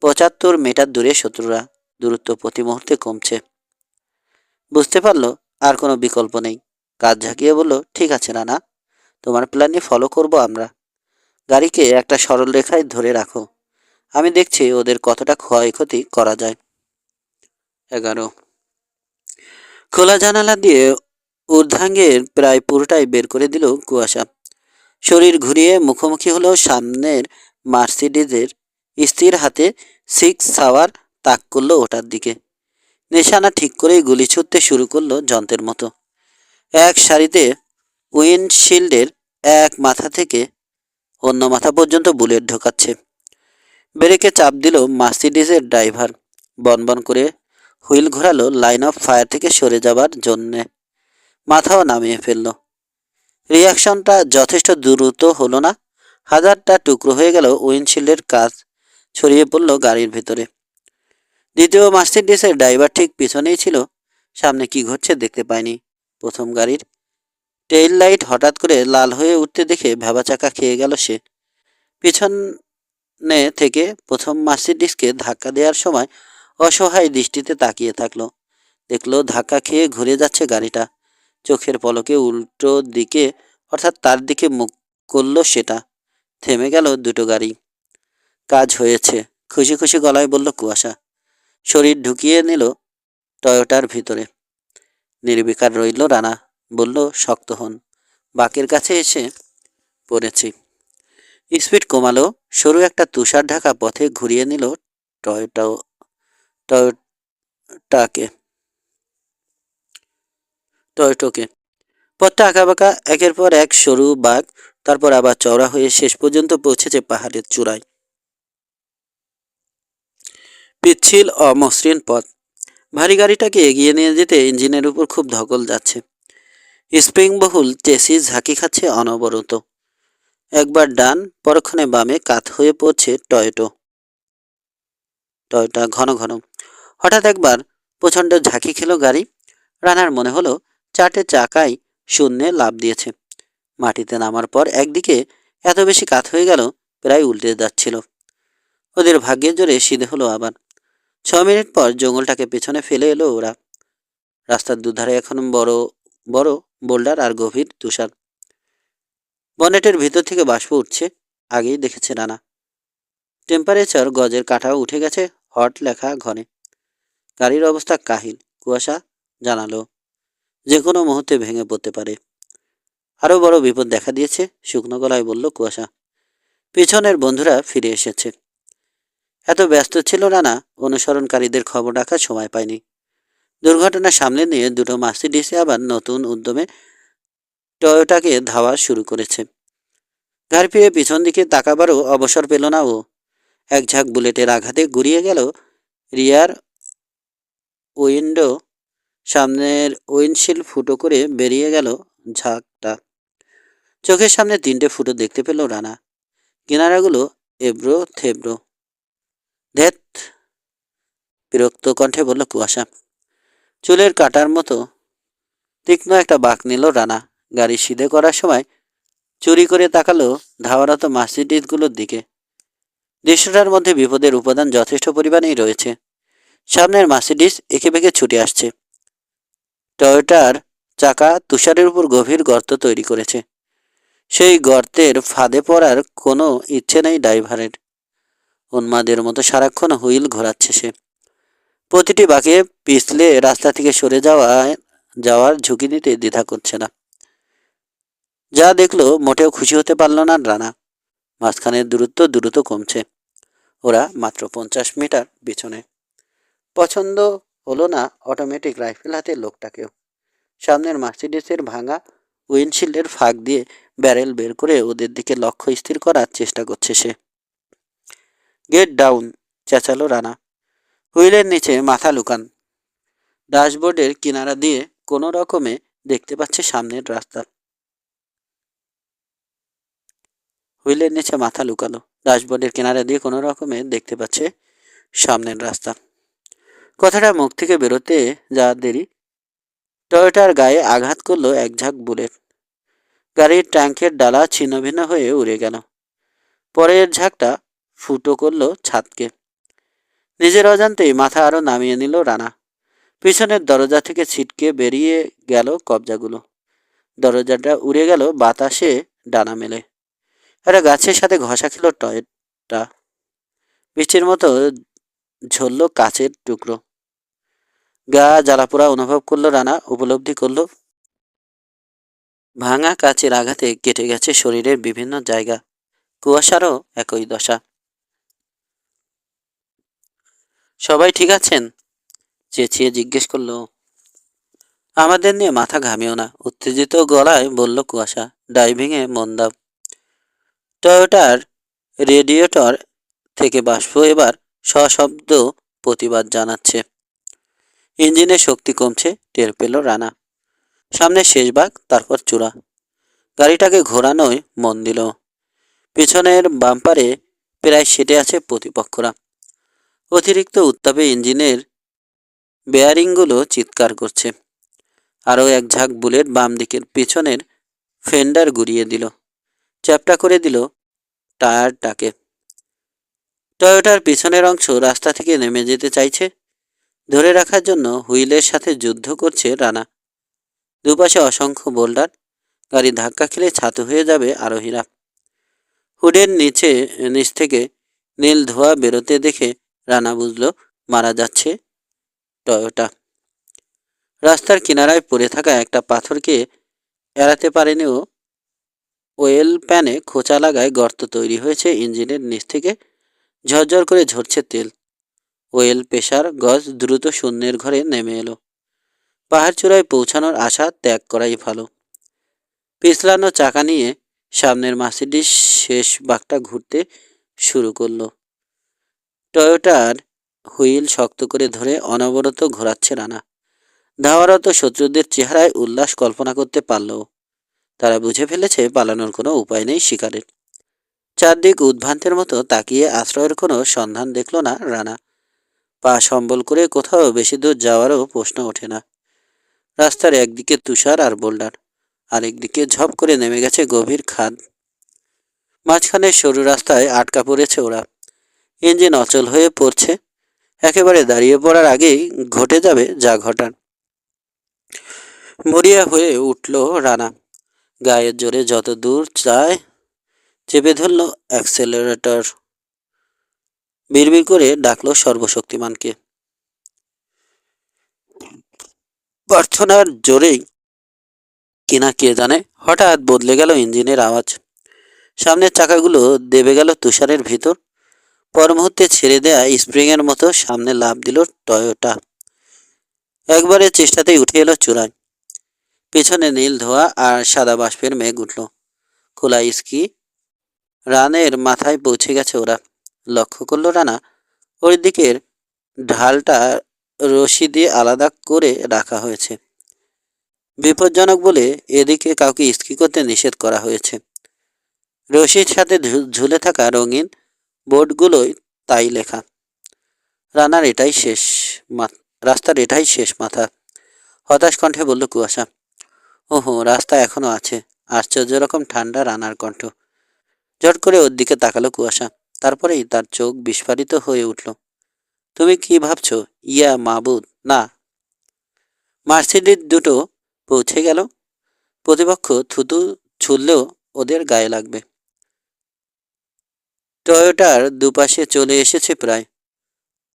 75 মিটার দূরে শত্রুরা। দূরত্ব প্রতি মুহূর্তে কমছে। বুঝতে পারলো আর কোনো বিকল্প নেই। কাজ ঝাঁকিয়ে বলল, ঠিক আছে রানা, তোমার প্ল্যানই ফলো করব আমরা। গাড়িকে একটা সরল রেখায় ধরে রাখো। আমি দেখছি ওদের কতটা ক্ষয়ক্ষতি করা যায়। 11। খোলা জানালা দিয়ে ঊর্ধ্বাঙ্গের প্রায় পুরোটাই বের করে দিল কুয়াশা। শরীর ঘুরিয়ে মুখোমুখি হলেও সামনের মার্সিডিজের স্থির হাতে 6 সাওয়ার তাক করলো ওটার দিকে। নিশানা ঠিক করেই গুলি ছুটতে শুরু করলো যন্ত্রের মতো। এক সারিতে উইন্ডশিল্ডের এক মাথা থেকে অন্য মাথা পর্যন্ত বুলেট ঢোকাচ্ছে। ব্রেকে চাপ দিল মার্সিডিজের ড্রাইভার। বনবন করে হুইল ঘোরালো লাইন অফ ফায়ার থেকে সরে যাবার জন্যে। মাথাও নামিয়ে ফেলল। রিয়াকশনটা যথেষ্ট দ্রুত হলো না। হাজারটা টুকরো হয়ে গেল উইন্ডশিল্ডের কাজ ছড়িয়ে পড়ল গাড়ির ভেতরে। দ্বিতীয় মার্সিডিসের ড্রাইভার ঠিক পিছনেই ছিল। সামনে কি ঘটছে দেখতে পায়নি। প্রথম গাড়ির টেইল লাইট হঠাৎ করে লাল হয়ে উঠতে দেখে ভ্যাবাচাকা খেয়ে গেল সে। পিছনে থেকে প্রথম মার্সিডিসকে ধাক্কা দেওয়ার সময় অসহায় দৃষ্টিতে তাকিয়ে থাকলো। দেখলো ধাক্কা খেয়ে ঘুরে যাচ্ছে গাড়িটা। চোখের পলকে উল্টো দিকে অর্থাৎ তার দিকে মুখ করলো সেটা। থেমে গেল দুটো গাড়ি। কাজ হয়েছে, খুশি খুশি গলায় বলল কুয়াশা। শরীর ঢুকিয়ে নিল টয়োটার ভিতরে। নির্বিকার রইল রানা। বলল শক্ত হন। বাকের কাছে এসে পড়েছি। স্পিড কমালো। সরু একটা তুষার ঢাকা পথে ঘুরিয়ে নিল টয়োটাকে টয়োটোকে। পথটা আঁকাবাঁকা, একের পর এক সরু বাঁক, তারপর আবার চওড়া হয়ে শেষ পর্যন্ত পৌঁছেছে পাহাড়ের চূড়ায়। পিচ্ছিল অমসৃণ পথ। ভারী গাড়িটাকে এগিয়ে নিয়ে যেতে ইঞ্জিনের উপর খুব ধকল যাচ্ছে। স্প্রিংবহুল চেসিস ঝাঁকি খাচ্ছে অনবরত। একবার ডান, পরক্ষণে বামে কাত হয়ে পড়ছে টয়োটা ঘন ঘন। হঠাৎ একবার প্রচণ্ড ঝাঁকি খেল গাড়ি। রানার মনে হলো চারটে চাকাই শূন্যে লাফ দিয়েছে। মাটিতে নামার পর একদিকে এত বেশি কাত হয়ে গেল প্রায় উল্টে যাচ্ছিল। ওদের ভাগ্যের জোরে সিধে হলো আবার। 6 মিনিট পর জঙ্গলটাকে পেছনে ফেলে এলো ওরা। রাস্তার দুধারে এখন বড় বড় বোল্ডার আর গভীর তুষার। বনেটের ভিতর থেকে বাষ্প উঠছে। আগেই দেখেছে রানা। টেম্পারেচার গজের কাঁটাও উঠে গেছে হট লেখা ঘরে। গাড়ির অবস্থা কাহিল। কুয়াশা জানালো যে কোনো মুহূর্তে ভেঙে পড়তে পারে। আরো বড় বিপদ দেখা দিয়েছে, শুকনো গলায় বলল কুয়াশা। পিছনের বন্ধুরা ফিরে এসেছে। এত ব্যস্ত ছিল রানা, অনুসরণকারীদের খবর রাখার সময় পায়নি। দুর্ঘটনা সামলে নিয়ে দুটো মার্সিডিসে আবার নতুন উদ্যমে টয়োটাকে ধাওয়া শুরু করেছে। গাড়ি ফিরে পিছন দিকে তাকাবারও অবসর পেল না ও। এক ঝাঁক বুলেটের আঘাতে গুড়িয়ে গেল রিয়ার উইন্ডো। সামনের উইন্ডশিল্ড ফুটো করে বেরিয়ে গেল ঝাঁকটা। চোখের সামনে 3টে ফুটো দেখতে পেল রানা। কিনারাগুলো এবড়ো থেবড়ো। ধ্যাত, বিরক্ত কণ্ঠে বলল কুয়াশা। চুলের কাটার মতো তীক্ষ্ণ একটা বাঁক নিল রানা। গাড়ি সিধে করার সময় চুরি করে তাকালো ধাওয়ারত মার্সিডিসগুলোর দিকে। দৃশ্যটার মধ্যে বিপদের উপাদান যথেষ্ট পরিমাণেই রয়েছে। সামনের মার্সিডিস এঁকে বেঁকে ছুটে আসছে। টয়োটার চাকা তুষারের উপর গভীর গর্ত তৈরি করেছে। সেই গর্তের ফাঁদে পড়ার কোনো ইচ্ছে নেই ড্রাইভারের। উন্মাদের মতো সারাক্ষণ হুইল ঘোরাচ্ছে সে। প্রতিটি বাঁকে পিছলে রাস্তা থেকে সরে যাওয়ার ঝুঁকি নিতে দ্বিধা করছে না। যা দেখলো মোটেও খুশি হতে পারল না রানা। মাঝখানের দূরত্ব দ্রুত কমছে। ওরা মাত্র 50 মিটার পিছনে। পছন্দ হলো না অটোমেটিক রাইফেল হাতে লোকটাকেও। সামনের মার্সিডিসের ভাঙা উইন্ডশিল্ডের ফাঁক দিয়ে ব্যারেল বের করে ওদের দিকে লক্ষ্য স্থির করার চেষ্টা করছে সে। গেট ডাউন, চেঁচালো রানা। হুইলের নিচে মাথা লুকান। ড্যাশবোর্ডের কিনারা দিয়ে কোনো রকমে দেখতে পাচ্ছে সামনের রাস্তা। হুইলের নিচে মাথা লুকালো। ড্যাশবোর্ডের কিনারা দিয়ে কোনো রকমে দেখতে পাচ্ছে সামনের রাস্তা। কথাটা মুখ থেকে বেরোতে যা দেরি, টয়োটার গায়ে আঘাত করলো এক ঝাঁক বুলেট। গাড়ির ট্যাঙ্কের ডালা ছিন্নভিন্ন হয়ে উড়ে গেল। পরের ঝাঁকটা ফুটো করলো ছাদকে। নিজের অজান্তেই মাথা আরো নামিয়ে নিল রানা। পিছনের দরজা থেকে ছিটকে বেরিয়ে গেল কবজাগুলো। দরজাটা উড়ে গেল বাতাসে ডানা মেলে। একটা গাছের সাথে ঘষা খেল টয়োটা। বৃষ্টির মতো ঝরল কাচের টুকরো। গা জ্বালাপোড়া অনুভব করলো রানা। উপলব্ধি করলো ভাঙা কাচের আঘাতে কেটে গেছে শরীরের বিভিন্ন জায়গা। কুয়াশারও একই দশা। সবাই ঠিক আছেন? চেঁচিয়ে জিজ্ঞেস করলো। আমাদের নিয়ে মাথা ঘামিও না, উত্তেজিত গলায় বলল কুয়াশা। ড্রাইভিংয়ে মন দাও। টয়োটার রেডিয়েটর থেকে বাষ্প এবার সশব্দ প্রতিবাদ জানাচ্ছে। ইঞ্জিনের শক্তি কমছে, টের পেল রানা। সামনে শেষ ভাগ, তারপর চূড়া। গাড়িটাকে ঘোরানোয় মন দিল। পিছনের বাম্পারে প্রায় সেটে আছে প্রতিপক্ষরা। অতিরিক্ত উত্তাপে ইঞ্জিনের বেয়ারিংগুলো চিৎকার করছে। আরও এক ঝাঁক বুলেট বাম দিকের পিছনের ফেন্ডার গুড়িয়ে দিল, চ্যাপ্টা করে দিল টায়ারটাকে। টয়োটার পিছনের অংশ রাস্তা থেকে নেমে যেতে চাইছে। ধরে রাখার জন্য হুইলের সাথে যুদ্ধ করছে রানা। দুপাশে অসংখ্য বোল্ডার, গাড়ি ধাক্কা খেলে ছাতু হয়ে যাবে আরোহীরা। হুডের নিচ থেকে নীল ধোঁয়া বেরোতে দেখে রানা বুঝল মারা যাচ্ছে টয়োটা। রাস্তার কিনারায় পড়ে থাকা একটা পাথরকে এড়াতে পারেনি ও। ওয়েল প্যানে খোঁচা লাগায় গর্ত তৈরি হয়েছে ইঞ্জিনের নিচ থেকে। ঝরঝর করে ঝরছে তেল। ওয়েল প্রেশার গজ দ্রুত শূন্যের ঘরে নেমে এলো। পাহাড় চূড়ায় পৌঁছানোর আশা ত্যাগ করাই ভালো। পিছলানো চাকা নিয়ে সামনের মার্সিডিজ শেষ বাঁকটা ঘুরতে শুরু করলো। টয়োটার হুইল শক্ত করে ধরে অনবরত ঘোরাচ্ছে রানা। ধাওয়ারত শত্রুদের চেহারায় উল্লাস কল্পনা করতে পারল। তারা বুঝে ফেলেছে পালানোর কোনো উপায় নেই শিকারের। চারদিক উদ্ভ্রান্তের মতো তাকিয়ে আশ্রয়ের কোনো সন্ধান দেখল না রানা। পা সম্বল করে কোথাও বেশি দূর যাওয়ারও প্রশ্ন ওঠে না। রাস্তার একদিকে তুষার আর বোল্ডার, আরেকদিকে ঝপ করে নেমে গেছে গভীর খাদ। মাঝখানে সরু রাস্তায় আটকা পড়েছে ওরা। ইঞ্জিন অচল হয়ে পড়ছে। একেবারে দাঁড়িয়ে পড়ার আগেই ঘটে যাবে যা ঘটার। মরিয়া হয়ে উঠল রানা। গায়ের জোরে যত দূর যায় চেপে ধরল অ্যাক্সেলারেটর। বিড়বিড় করে ডাকলো সর্বশক্তিমানকে। প্রার্থনার জোরেই কিনা কে জানে হঠাৎ বদলে গেল ইঞ্জিনের আওয়াজ। সামনের চাকাগুলো দেবে গেল তুষারের ভিতর। পর মুহূর্তে ছেড়ে দেয়া স্প্রিংয়ের মতো সামনে লাফ দিল টয়োটা। একবারে চেষ্টাতেই উঠে এলো চূড়ায়। পেছনে নীল ধোঁয়া আর সাদা বাষ্পের মেঘ উঠল। খোলা স্কি রানের মাথায় পৌঁছে গেছে ওরা। লক্ষ্য করলো রানা, ওর দিকের ঢালটা রশি দিয়ে আলাদা করে রাখা হয়েছে। বিপজ্জনক বলে এদিকে কাউকে স্কি করতে নিষেধ করা হয়েছে। রশির সাথে ঝুলে থাকা রঙিন বোর্ডগুলোয় তাই লেখা। রানার এটাই শেষ রাস্তার এটাই শেষ মাথা। হতাশ কণ্ঠে বলল কুয়াশা। ওহো, রাস্তা এখনো আছে। আশ্চর্য রকম ঠান্ডা রানার কণ্ঠ। ঝট করে ওর দিকে তাকালো কুয়াশা। তারপরেই তার চোখ বিস্ফারিত হয়ে উঠল। তুমি কি ভাবছো? ইয়া মাবুদ, না। মার্সিডিজ দুটো পৌঁছে গেল। প্রতিপক্ষ থুতু ছুড়লেও ওদের গায়ে লাগবে। টয়োটার দুপাশে চলে এসেছে প্রায়।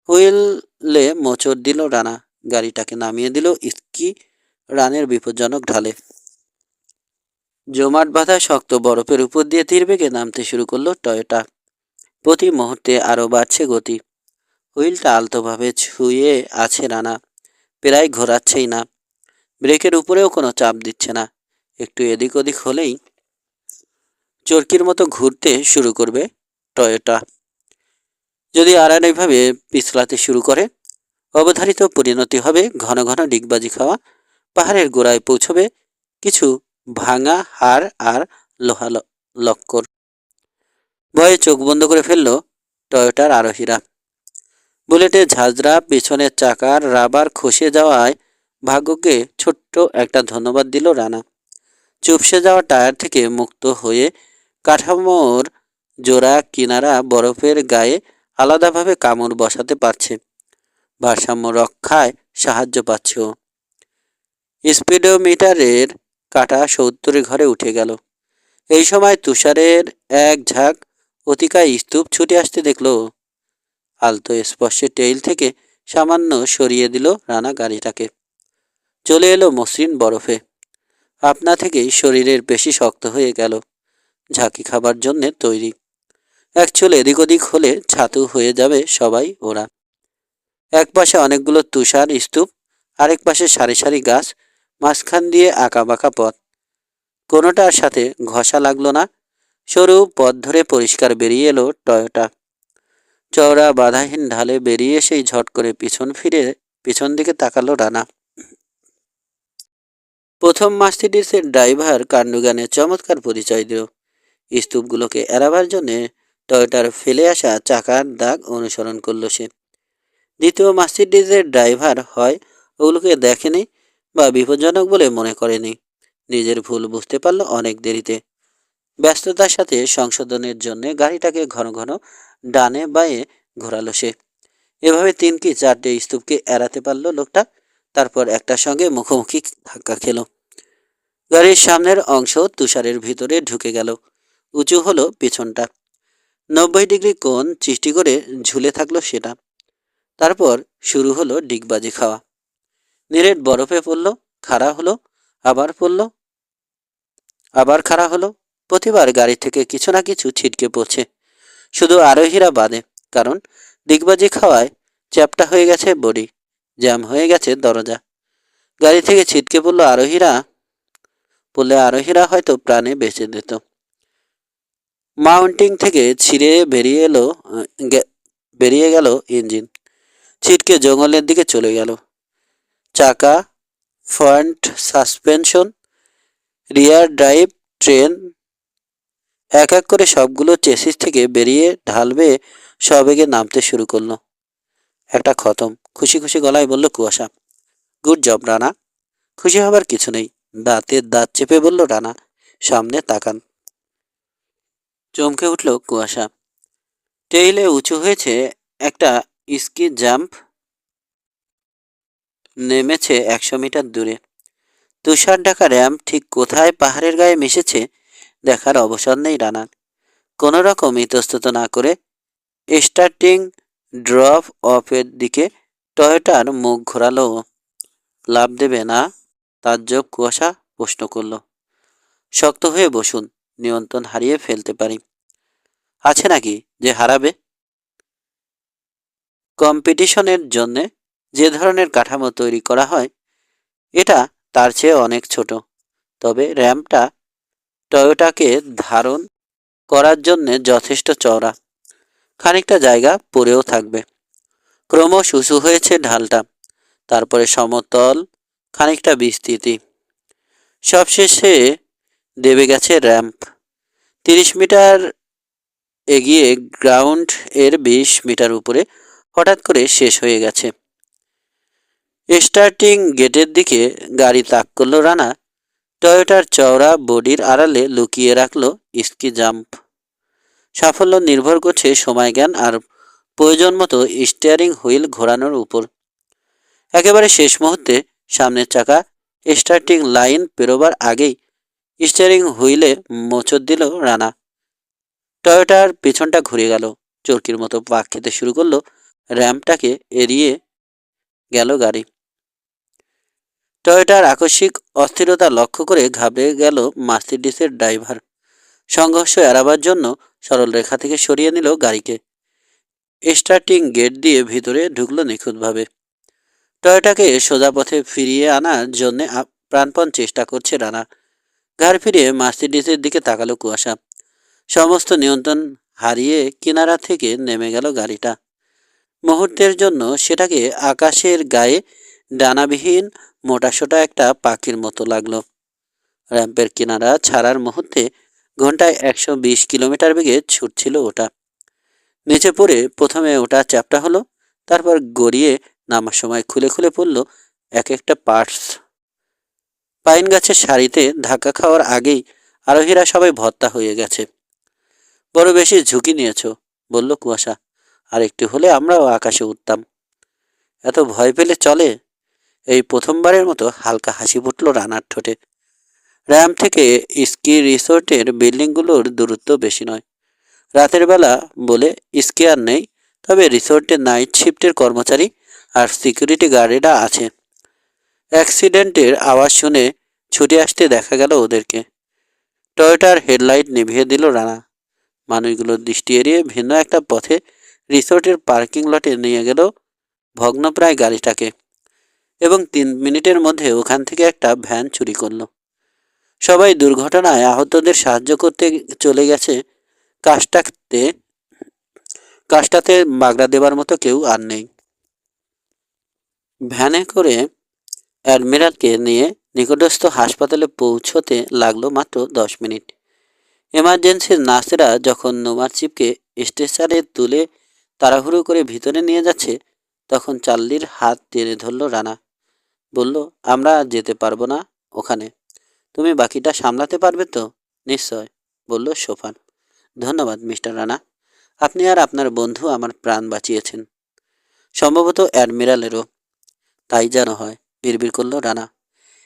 হুইলে মোচড় দিল রানা। গাড়িটাকে নামিয়ে দিল স্কি রানের বিপজ্জনক ঢালে। জমাট বাঁধা শক্ত বরফের উপর দিয়ে তীরবেগে নামতে শুরু করলো টয়োটা। প্রতি মুহূর্তে আরও বাড়ছে গতি। হুইলটা আলতোভাবে ছুঁয়ে আছে রানা। প্রায় ঘোরাচ্ছেই না। ব্রেকের উপরেও কোনো চাপ দিচ্ছে না। একটু এদিক ওদিক হলেই চরকির মতো ঘুরতে শুরু করবে টয়োটা। যদি আড়াআড়িভাবে পিছলাতে শুরু করে, অবধারিত পরিণতি হবে ঘন ঘন ডিগবাজি খাওয়া। পাহাড়ের গোড়ায় পৌঁছবে কিছু ভাঙা হাড় আর লোহা লক্কর। ভয়ে চোখ বন্ধ করে ফেলল টয়োটার আরোহীরা। বুলেটের ঝাঁঝরা পেছনের চাকার রাবার খসে যাওয়ায় ভাগ্যকে ছোট্ট একটা ধন্যবাদ দিল রানা। চুপসে যাওয়া টায়ার থেকে মুক্ত হয়ে কাঠামোর জোড়া কিনারা বরফের গায়ে আলাদাভাবে কামড় বসাতে পারছে। ভারসাম্য রক্ষায় সাহায্য পাচ্ছে ও। স্পিডোমিটারের কাঁটা 70 ঘরে উঠে গেল। এই সময় তুষারের এক ঝাঁক অতিকায় স্তূপ ছুটে আসতে দেখল। আলতো স্পর্শে টেইল থেকে সামান্য সরিয়ে দিল রানা গাড়িটাকে। চলে এলো মসৃণ বরফে। আপনা থেকেই শরীরের পেশি শক্ত হয়ে গেল। ঝাঁকি খাবার জন্যে তৈরি। এক চুল এদিক ওদিক হলে ছাতু হয়ে যাবে সবাই ওরা। এক পাশে অনেকগুলো তুষার স্তূপ, আরেক পাশে সারি সারি গাছ, মাঝখান দিয়ে আঁকাবাঁকা পথ, কোনোটার সাথে ঘষা লাগলো না। সরু পথ ধরে পরিষ্কার বেরিয়ে এলো টয়োটা। চওড়া বাধাহীন ঢালে বেরিয়ে এসেই ঝট করে পিছন ফিরে পিছন দিকে তাকালো রানা। প্রথম মার্সিডিসের ড্রাইভার কাণ্ডজ্ঞানে চমৎকার পরিচয় দিল। স্তূপগুলোকে এড়াবার জন্যে টয়োটার ফেলে আসা চাকার দাগ অনুসরণ করল সে। দ্বিতীয় মার্সিডিসের ড্রাইভার হয় ওগুলোকে দেখেনি বা বিপজ্জনক বলে মনে করেনি। নিজের ভুল বুঝতে পারল অনেক দেরিতে। ব্যস্ততার সাথে সংশোধনের জন্য গাড়িটাকে ঘন ঘন ডানে বাঁয়ে ঘোরালো সে। এভাবে 3 কি 4টে স্তূপকে এড়াতে পারল লোকটা। তারপর একটার সঙ্গে মুখোমুখি ধাক্কা খেল। গাড়ির সামনের অংশ তুষারের ভিতরে ঢুকে গেল। উঁচু হলো পেছনটা। 90 ডিগ্রি কোণ সৃষ্টি করে ঝুলে থাকলো সেটা। তারপর শুরু হলো ডিগবাজি খাওয়া। নিরেট বরফে পড়ল, খাড়া হলো, আবার পড়ল, আবার খাড়া হলো। প্রতিবার গাড়ি থেকে কিছু না কিছু ছিটকে পড়ছে, শুধু আরোহীরা বাদে। কারণ ডিগবাজি খাওয়ায় চ্যাপ্টা হয়ে গেছে বডি, জ্যাম হয়ে গেছে দরজা। গাড়ি থেকে ছিটকে পড়লে আরোহীরা হয়তো প্রাণে বেঁচে যেত। মাউন্টিং থেকে ছিঁড়ে বেরিয়ে গেল ইঞ্জিন। ছিটকে জঙ্গলের দিকে চলে গেল। চাকা, ফ্রন্ট সাসপেনশন, রিয়ার ড্রাইভ ট্রেন এক এক করে সবগুলো চেসিস থেকে বেরিয়ে ঢালবে সবেগে নামতে শুরু করলো। একটা খতম, খুশি খুশি গলায় বলল কুয়াশা। Good job Rana. খুশি হবার কিছু নেই, দাঁতের দাঁত চেপে বলল রানা। সামনে তাকান। চমকে উঠল কুয়াশা। টেইলে উঁচু হয়েছে একটা স্কি জাম্প, নেমেছে 100 মিটার দূরে। তুষার ঢাকা র্যাম্প ঠিক কোথায় পাহাড়ের গায়ে মিশেছে দেখার অবসর নেই রানার। কোনো রকম ইতস্তত না করে স্টার্টিং ড্রপ অফের দিকে টয়োটার মুখ ঘোরালো। লাভ দেবে না? তাজ্জব কুয়াশা প্রশ্ন করল। শক্ত হয়ে বসুন, নিয়ন্ত্রণ হারিয়ে ফেলতে পারি। আছে নাকি যে হারাবে? কম্পিটিশনের জন্যে যে ধরনের কাঠামো তৈরি করা হয় এটা তার চেয়ে অনেক ছোট। তবে র্যাম্পটা টয়োটাকে ধারণ করার জন্যে যথেষ্ট চওড়া। খানিকটা জায়গা পড়েও থাকবে। ক্রমশ উঁচু হয়েছে ঢালটা, তারপরে সমতল, খানিকটা বিস্তৃতি, সবশেষে দেবে গেছে র্যাম্প। 30 মিটার এগিয়ে গ্রাউন্ড এর 20 মিটার উপরে হঠাৎ করে শেষ হয়ে গেছে। স্টার্টিং গেটের দিকে গাড়ি তাক করল রানা। টয়োটার চওড়া বডির আড়ালে লুকিয়ে রাখল স্কি জাম্প। সাফল্য নির্ভর করছে সময় জ্ঞান আর প্রয়োজন মতো স্টিয়ারিং হুইল ঘোরানোর উপর। একেবারে শেষ মুহূর্তে সামনের চাকা স্টার্টিং লাইন পেরোবার আগেই স্টিয়ারিং হুইলে মোচড় দিল রানা। টয়োটার পিছনটা ঘুরে গেল, চরকির মতো পাক খেতে শুরু করলো। র্যাম্পটাকে এড়িয়ে গেল গাড়ি। টয়োটার আকস্মিক অস্থিরতা লক্ষ্য করে ঘাবড়ে গেল মার্সিডিসের ড্রাইভার। সংঘর্ষ এড়াবার জন্য সরল রেখা থেকে সরিয়ে নিল গাড়িকে। স্টার্টিং গেট দিয়ে ভিতরে ঢুকলো নিখুঁতভাবে। টয়োটাকে সোজা পথে ফিরিয়ে আনার জন্য প্রাণপণ চেষ্টা করছে রানা। ঘাড় ফিরিয়ে মার্সিডিসের দিকে তাকালো কুয়াশা। সমস্ত নিয়ন্ত্রণ হারিয়ে কিনারা থেকে নেমে গেল গাড়িটা। মুহূর্তের জন্য সেটাকে আকাশের গায়ে ডানাবিহীন মোটাসোটা একটা পাখির মতো লাগলো। র্যাম্পের কিনারা ছাড়ার মুহূর্তে ঘন্টায় 120 কিলোমিটার বেগে ছুটছিল ওটা। নিচে পড়ে প্রথমে ওটা চ্যাপ্টা হলো, তারপর গড়িয়ে নামার সময় খুলে খুলে পড়ল এক একটা পার্টস। পাইন গাছের সারিতে ধাক্কা খাওয়ার আগেই আরোহীরা সবাই ভর্তা হয়ে গেছে। বড় বেশি ঝুঁকি নিয়েছ, বলল কুয়াশা। আর একটু হলে আমরাও আকাশে উঠতাম। এত ভয় পেলে চলে? এই প্রথমবারের মতো হালকা হাসি ফুটল রানার ঠোঁটে। র্যাম্প থেকে স্কি রিসোর্টের বিল্ডিংগুলোর দূরত্ব বেশি নয়। রাতের বেলা বলে স্কিয়ার নেই, তবে রিসোর্টের নাইট শিফটের কর্মচারী আর সিকিউরিটি গার্ডেরা আছে। অ্যাক্সিডেন্টের আওয়াজ শুনে ছুটে আসতে দেখা গেল ওদেরকে। টয়োটার হেডলাইট নিভিয়ে দিল রানা। মানুষগুলোর দৃষ্টি এড়িয়ে ভিন্ন একটা পথে রিসোর্টের পার্কিং লটে নিয়ে গেল ভগ্নপ্রায় গাড়িটাকে। এবং 3 মিনিটের মধ্যে ওখান থেকে একটা ভ্যান চুরি করলো। সবাই দুর্ঘটনায় আহতদের সাহায্য করতে চলে গেছে। কাজটাতে কাজটাতে বাগড়া দেবার মতো কেউ আর নেই। ভ্যানে করে অ্যাডমিরালকে নিয়ে নিকটস্থ হাসপাতালে পৌঁছতে লাগলো মাত্র 10 মিনিট। এমার্জেন্সির নার্সেরা যখন নোমার চিপকে স্ট্রেচারে তুলে তাড়াহুড়ো করে ভিতরে নিয়ে যাচ্ছে, তখন চার্লির হাত টেনে ধরল রানা। বলল, আমরা যেতে পারবো না ওখানে। তুমি বাকিটা সামলাতে পারবে তো? নিশ্চয়, বলল সোফান। ধন্যবাদ মিস্টার রানা, আপনি আর আপনার বন্ধু আমার প্রাণ বাঁচিয়েছেন। সম্ভবত অ্যাডমিরালেরও। তাই যেন হয়, বিড়বিড় করল রানা।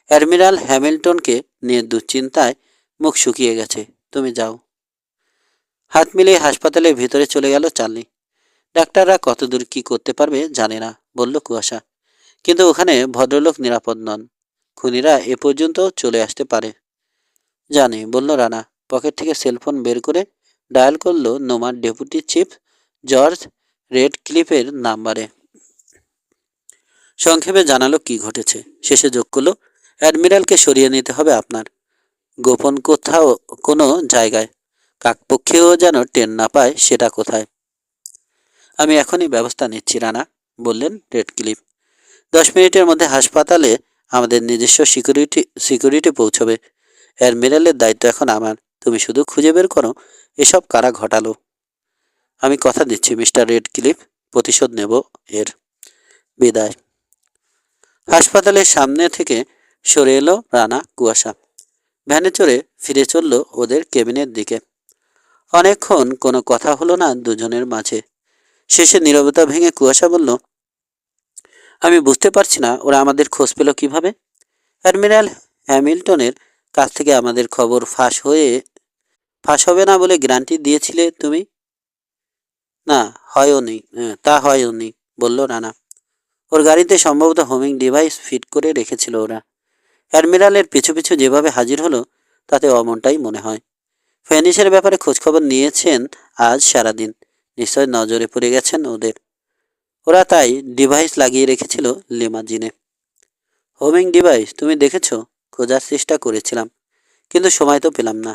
অ্যাডমিরাল হ্যামিল্টনকে নিয়ে দুশ্চিন্তায় মুখ শুকিয়ে গেছে। তুমি যাও। হাত মিলিয়ে হাসপাতালের ভিতরে চলে গেল চার্লি। ডাক্তাররা কতদূর কি করতে পারবে জানে না, বলল কুয়াশা। কিন্তু ওখানে ভদ্রলোক নিরাপদ নন। খুনিরা এ পর্যন্ত চলে আসতে পারে। জানি, বলল রানা। পকেট থেকে সেলফোন বের করে ডায়াল করলো নোমার ডেপুটি চিফ জর্জ রেডক্লিফের নাম্বারে। সংক্ষেপে জানালো কি ঘটেছে। শেষে যোগ করলো, অ্যাডমিরালকে সরিয়ে নিতে হবে আপনার। গোপন কোথাও কোনো জায়গায়। কাকপক্ষেও যেন টের না পায় সেটা কোথায়। আমি এখনই ব্যবস্থা নিচ্ছি রানা, বললেন রেডক্লিফ। 10 মিনিটের মধ্যে হাসপাতালে আমাদের নিজস্ব সিকিউরিটি পৌঁছবে। অ্যাডমিরালের দায়িত্ব এখন আমার। তুমি শুধু খুঁজে বের করো এসব কারা ঘটালো। আমি কথা দিচ্ছি মিস্টার রেডক্লিফ, প্রতিশোধ নেব এর। বিদায়। হাসপাতালের সামনে থেকে সরে এলো রানা। কুয়াশা ভ্যানে চড়ে ফিরে চলল ওদের কেবিনের দিকে। অনেকক্ষণ কোনো কথা হলো না দুজনের মাঝে। শেষে নীরবতা ভেঙে কুয়াশা বলল, আমি বুঝতে পারছি না ওরা আমাদের খোঁজ পেল কিভাবে। অ্যাডমিরাল হ্যামিল্টনের কাছ থেকে আমাদের খবর ফাঁস হবে না বলে গ্যারান্টি দিয়েছিলে তুমি। না, হয়ওনি। তা হয়ওনি, বলল রানা। ওর গাড়িতে সম্ভবত হোমিং ডিভাইস ফিট করে রেখেছিল ওরা। অ্যাডমিরালের পিছু পিছু যেভাবে হাজির হলো, তাতে অমনটাই মনে হয়। ফেনিসের ব্যাপারে খোঁজখবর নিয়েছেন আজ সারাদিন। নিশ্চয় নজরে পড়ে গেছেন ওদের। ওরা তাই ডিভাইস লাগিয়ে রেখেছিল লিমাজিনে। হোমিং ডিভাইস তুমি দেখেছো? খোঁজার চেষ্টা করেছিলাম, কিন্তু সময় তো পেলাম না।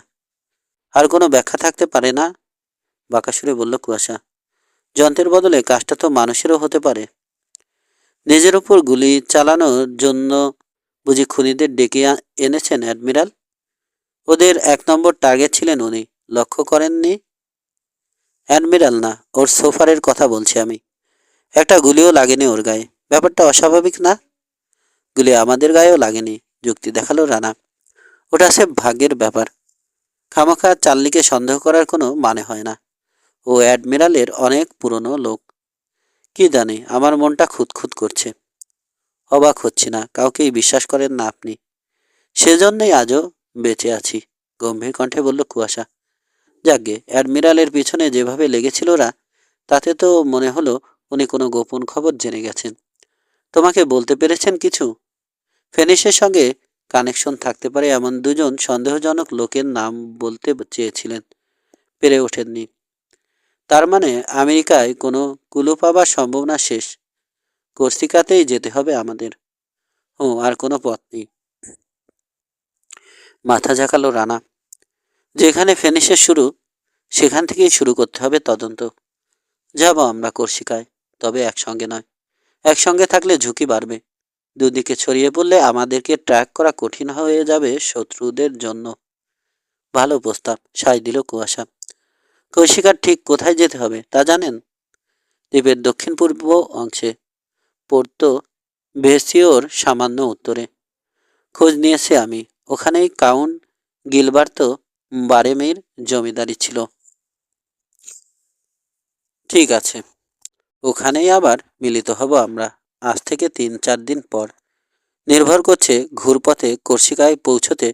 আর কোনো ব্যাখ্যা থাকতে পারে না? বাঁকাসুরে বলল কুয়াশা। যন্ত্রের বদলে কাজটা তো মানুষেরও হতে পারে। নিজের উপর গুলি চালানোর জন্য বুঝি খুনিদের ডেকে এনেছেন অ্যাডমিরাল? ওদের 1 নম্বর টার্গেট ছিলেন উনি, লক্ষ্য করেননি? অ্যাডমিরাল না, ওর সোফারের কথা বলছি আমি। একটা গুলিও লাগেনি ওর গায়ে। ব্যাপারটা অস্বাভাবিক না? গুলি আমাদের গায়েও লাগেনি, যুক্তি দেখালো রানা। ওটা সে ভাগ্যের ব্যাপার। খামাখা চার্লিকে সন্দেহ করার কোনো মানে হয় না। ও অ্যাডমিরালের অনেক পুরনো লোক। কি জানি, আমার মনটা খুঁতখুত করছে। অবাক হচ্ছি না, কাউকেই বিশ্বাস করেন না আপনি। সেজন্যই আজও বেঁচে আছি, গম্ভীর কণ্ঠে বলল কুয়াশা। যাকগে, অ্যাডমিরালের পিছনে যেভাবে লেগেছিল ওরা, তাতে তো মনে হলো উনি কোনো গোপন খবর জেনে গেছেন। তোমাকে বলতে পেরেছেন কিছু? ফেনিসের সঙ্গে কানেকশন থাকতে পারে এমন দুজন সন্দেহজনক লোকের নাম বলতে চেয়েছিলেন, পেরে ওঠেননি। তার মানে আমেরিকায় কোনো কুলু পাবার সম্ভাবনা শেষ। কর্সিকাতেই যেতে হবে আমাদের। ও, আর কোনো পথ নেই। মাথা ঝাঁকালো রানা। যেখানে ফেনিসের শুরু, সেখান থেকেই শুরু করতে হবে তদন্ত। যাব আমরা কর্সিকায়, তবে একসঙ্গে নয়। একসঙ্গে থাকলে ঝুঁকি বাড়বে। দুদিকে ছড়িয়ে পড়লে আমাদেরকে ট্র্যাক করা কঠিন হয়ে যাবে শত্রুদের জন্য। ভালো প্রস্তাব, সায় দিল কুয়াশা। কর্সিকার ঠিক কোথায় যেতে হবে তা জানেন? দ্বীপের দক্ষিণ পূর্ব অংশে, পোর্তো ভেসিওর সামান্য উত্তরে। খোঁজ নিয়েছি আমি। ওখানেই কাউন্ট গিলবার্তো বারেমের জমিদারি ছিল। ঠিক আছে, ওখানেই আবার মিলিত হব আমরা, আজ থেকে 3-4 দিন পর। নির্ভর করছে ঘুরপথে কর্সিকায় পৌঁছতে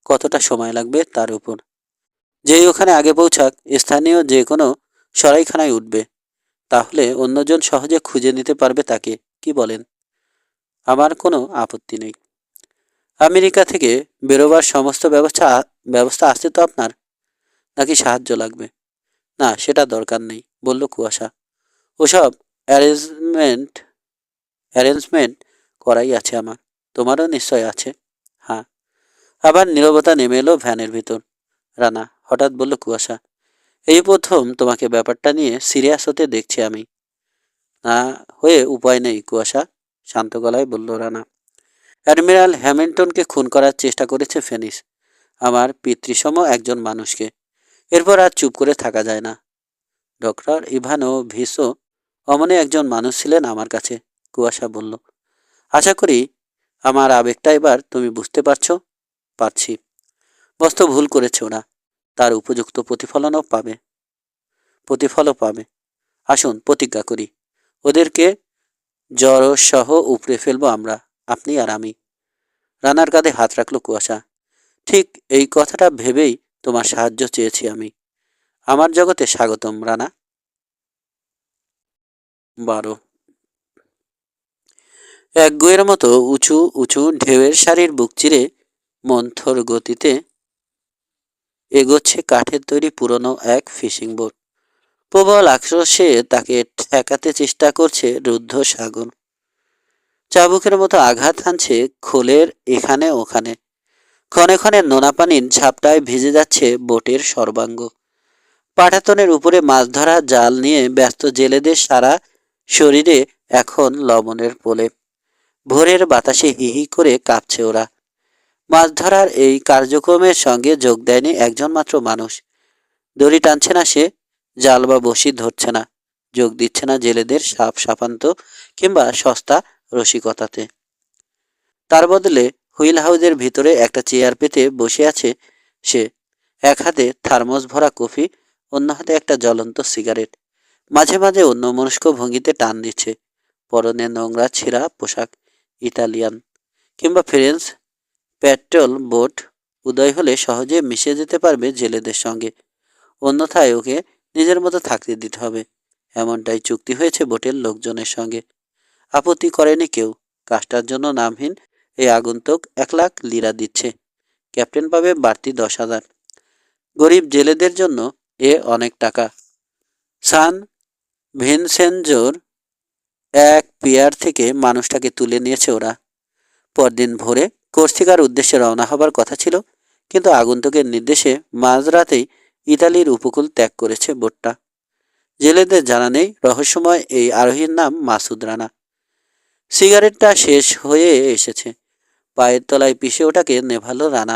কতটা সময় লাগবে তার উপর। যেই ওখানে আগে পৌঁছাক, স্থানীয় যে কোনো সরাইখানায় উঠবে। তাহলে অন্যজন সহজে খুঁজে নিতে পারবে তাকে। কি বলেন? আমার কোনো আপত্তি নেই। আমেরিকা থেকে বেরোবার সমস্ত ব্যবস্থা আছে তো আপনার? নাকি সাহায্য লাগবে? না, সেটা দরকার নেই, বলল কুয়াশা। ওসব অ্যারেঞ্জমেন্ট করাই আছে আমার। তোমারও নিশ্চয় আছে। হ্যাঁ। আবার নীরবতা নেমে এলো ভ্যানের ভিতর। রানা হঠাৎ বলল, কুয়াশা, এই প্রথম তোমাকে ব্যাপারটা নিয়ে সিরিয়াস হতে দেখছি আমি। না হয়ে উপায় নেই কুয়াশা, শান্ত গলায় বলল রানা। অ্যাডমিরাল হ্যামিল্টনকে খুন করার চেষ্টা করেছে ফেনিস, আমার পিতৃসম একজন মানুষকে। এরপর আর চুপ করে থাকা যায় না। ডক্টর ইভানো ভিসো অমনে একজন মানুষ ছিলেন আমার কাছে, কুয়াশা বলল। আশা করি আমার আবেগটা এবার তুমি বুঝতে পারছো। পারছি। বস্তু ভুল করেছে ওরা, তার উপযুক্ত প্রতিফলও পাবে। আসুন প্রতিজ্ঞা করি, ওদেরকে জড়সহ উপড়ে ফেলবো আমরা, আপনি আর আমি। রানার কাঁধে হাত রাখলো কুয়াশা। ঠিক এই কথাটা ভেবেই তোমার সাহায্য চেয়েছি আমি। আমার জগতে স্বাগতম রানা। 12। এক গুয়ের মতো উঁচু উঁচু ঢেউয়ের সারির বুক চিরে মন্থর গতিতে এগোচ্ছে কাঠের তৈরি পুরনো এক ফিশিং বোট। প্রবল আক্রোশে তাকে ঠেকাতে চেষ্টা করছে রুদ্ধ সাগর। চাবুকের মতো আঘাত হানছে খোলের এখানে ওখানে। ক্ষণে ক্ষণে নোনা পানির ঝাপটায় ভিজে যাচ্ছে বোটের সর্বাঙ্গ। পাটাতনের উপরে মাছ ধরা জাল নিয়ে ব্যস্ত জেলেদের সারা শরীরে এখন লবণের প্রলেপ। ভোরের বাতাসে হিহি করে কাঁপছে ওরা। মাছ ধরার এই কার্যক্রমের সঙ্গে যোগ দেয়নি একজন মাত্র মানুষ। দড়ি টানছে না সে, জাল বা বসি ধরছে না, যোগ দিচ্ছে না জেলেদের সাপ সাপান্ত কিংবা সস্তা রসিকতাতে। তার বদলে হুইল হাউজের ভিতরে একটা চেয়ার পেতে বসে আছে সে। এক হাতে থার্মোস ভরা কফি, অন্য হাতে একটা জ্বলন্ত সিগারেট। মাঝে মাঝে অন্যমনস্ক ভঙ্গিতে টান দিচ্ছে। পরনে নোংরা ছেঁড়া পোশাক। ইতালিয়ান কিংবা ফ্রেঞ্চ পেট্রোল বোট উদয় হলে সহজে মিশে যেতে পারবে জেলেদের সঙ্গে, অন্যথায় ওকে নিজের মতো থাকতে দিতে হবে। এমনটাই চুক্তি হয়েছে বোটের লোকজনের সঙ্গে। আপত্তি করেনি কেউ। কাজটার জন্য নামহীন এই আগন্তুক 1 লাখ লিরা দিচ্ছে। ক্যাপ্টেন পাবে বাড়তি 10,000। গরিব জেলেদের জন্য এ অনেক টাকা। সান ভিনসেনজোর এক পিয়ার থেকে মানুষটাকে তুলে নিয়েছে ওরা। পরদিন ভোরে কোর্সিকার উদ্দেশ্যে রওনা হবার কথা ছিল, কিন্তু আগন্তুকের নির্দেশে মাঝরাতেই ইতালির উপকূল ত্যাগ করেছে বোটটা। জেলেদের জানা নেই রহস্যময় এই আরোহীর নাম মাসুদ রানা। সিগারেটটা শেষ হয়ে এসেছে। পায়ের তলায় পিষে ওটাকে নেভালো রানা।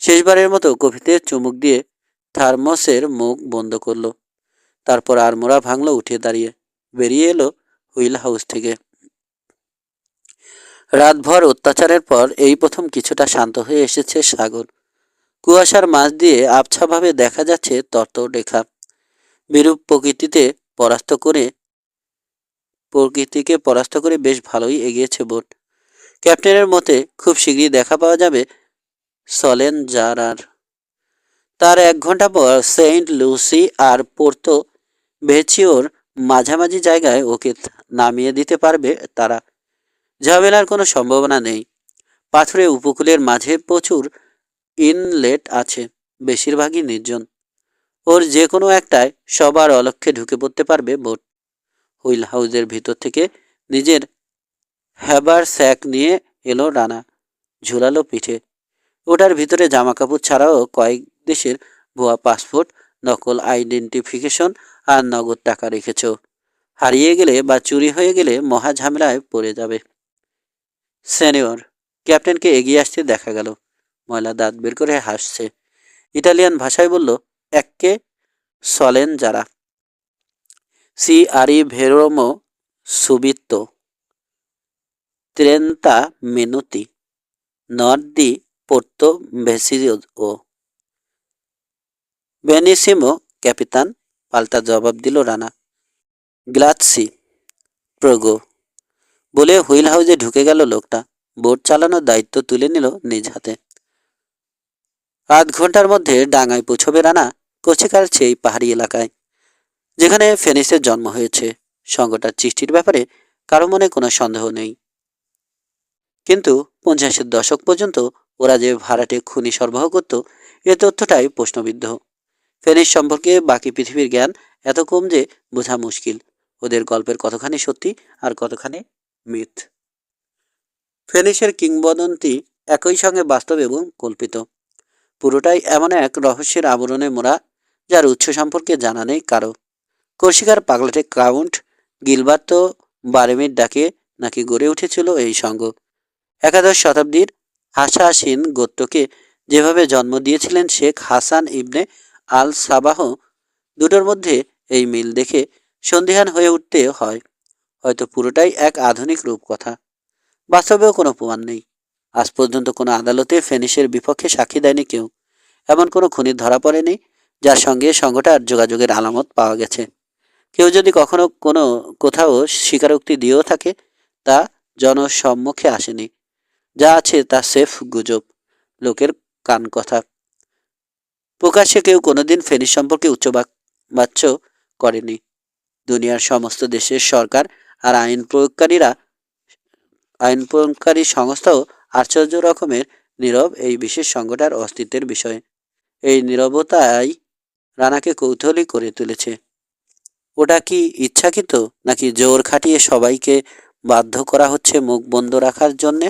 শেষবারের মতো কফিতে চুমুক দিয়ে থার্মোসের মুখ বন্ধ করলো। তারপর আড়মোড়া ভাঙলো উঠে দাঁড়িয়ে। বেরিয়ে এলো হুইল হাউস থেকে। রাতভর অত্যাচারের পর এই প্রথম কিছুটা শান্ত হয়ে এসেছে সাগর। কুয়াশার মাঝ দিয়ে আবছাভাবে দেখা যাচ্ছে তর্তর রেখা। বিরূপ প্রকৃতিকে পরাস্ত করে বেশ ভালোই এগিয়েছে বোট। ক্যাপ্টেনের মতে খুব শীঘ্রই দেখা পাওয়া যাবে সলেন জারার। তার 1 ঘন্টা পর সেন্ট লুসি আর পোর্তো ভেচিওর মাঝামাঝি জায়গায় ওকে নামিয়ে দিতে পারবে তারা। ঝামেলার কোনো সম্ভাবনা নেই। পাথুরে উপকূলের মাঝে প্রচুর ইনলেট আছে, বেশিরভাগই নির্জন। ওর যে কোনো একটায় সবার অলক্ষ্যে ঢুকে পড়তে পারবে বোট। হুইল হাউসের ভিতর থেকে নিজের হ্যাবার স্যাক নিয়ে এলো রানা, ঝুলালো পিঠে। ওটার ভিতরে জামাকাপড় ছাড়াও কয়েক দেশের ভুয়া পাসপোর্ট, নকল আইডেন্টিফিকেশন আর নগদ টাকা রেখেছ। হারিয়ে গেলে বা চুরি হয়ে গেলে মহা ঝামেলায় পড়ে যাবে। সেনিয়র ক্যাপ্টেনকে এগিয়ে আসতে দেখা গেল। ময়লা দাঁত বের করে হাসছে। ইটালিয়ান ভাষায় বলল, এক্কে সলেন যারা সি আরি ভেরোমো সুবিত্তো ত্রেন্তা মিনুতি নট দি পোর্তো ভেসিও বেনিসিমো ক্যাপিতান, পাল্টা জবাব দিল রানা। গ্লাৎসি প্রগো বলে হুইল হাউসে ঢুকে গেল লোকটা। বোট চালানোর দায়িত্ব তুলে নিল নিজ হাতে। 8 ঘন্টার মধ্যে ডাঙায় পৌঁছবে রানা, কোচিকার সেই পাহাড়ি এলাকায়, যেখানে ফেনিসের জন্ম হয়েছে। সঙ্গটার সৃষ্টির ব্যাপারে কারো মনে কোনো সন্দেহ নেই। কিন্তু 50-এর দশক পর্যন্ত ওরা যে ভাড়াটে খনি সরবরাহ করত, এ তথ্যটাই প্রশ্নবিদ্ধ। ফেনিস সম্পর্কে বাকি পৃথিবীর জ্ঞান এত কম যে বোঝা মুশকিল ওদের গল্পের কতখানি সত্যি আর কতখানি মিথ। ফেনিসের কিংবদন্তি একই সঙ্গে বাস্তব এবং কল্পিত। পুরোটাই এমন এক রহস্যের আবরণে মোড়া, যার উৎস সম্পর্কে জানা নেই কারো। কর্সিকার পাগলাটে কাউন্ট গিলবার্তো বারেমির ডাকে নাকি গড়ে উঠেছিল এই সঙ্গ। একাদশ শতাব্দীর হাসাসিন গোত্রকে যেভাবে জন্ম দিয়েছিলেন শেখ হাসান ইবনে আল সাবাহ, দুটোর মধ্যে এই মিল দেখে সন্দিহান হয়ে উঠতে হয়। হয়তো পুরোটাই এক আধুনিক রূপকথা, বাস্তবেও কোনো প্রমাণ নেই। আজ পর্যন্ত কোনো আদালতে ফেনিসের বিপক্ষে সাক্ষী দেয়নি কেউ। এমন কোনো খুনি ধরা পড়েনি যার সঙ্গে সঙ্গটার যোগাযোগের আলামত পাওয়া গেছে। কেউ যদি কখনো কোথাও স্বীকারোক্তি দিয়েও থাকে, তা জনসম্মুখে আসেনি। যা আছে তা সেফ গুজব, লোকের কান কথা। প্রকাশ্যে কেউ কোনোদিন ফেনিস সম্পর্কে উচ্চবাচ্য করেনি। দুনিয়ার সমস্ত দেশের সরকার আর আইন প্রয়োগকারী সংস্থাও আশ্চর্য রকমের নীরব এই বিশেষ সংগঠনের অস্তিত্বের বিষয়ে। এই নীরবতাই রানাকে কৌতূহলী করে তুলেছে। ওটা কি ইচ্ছাকৃত, নাকি জোর খাটিয়ে সবাইকে বাধ্য করা হচ্ছে মুখ বন্ধ রাখার জন্য?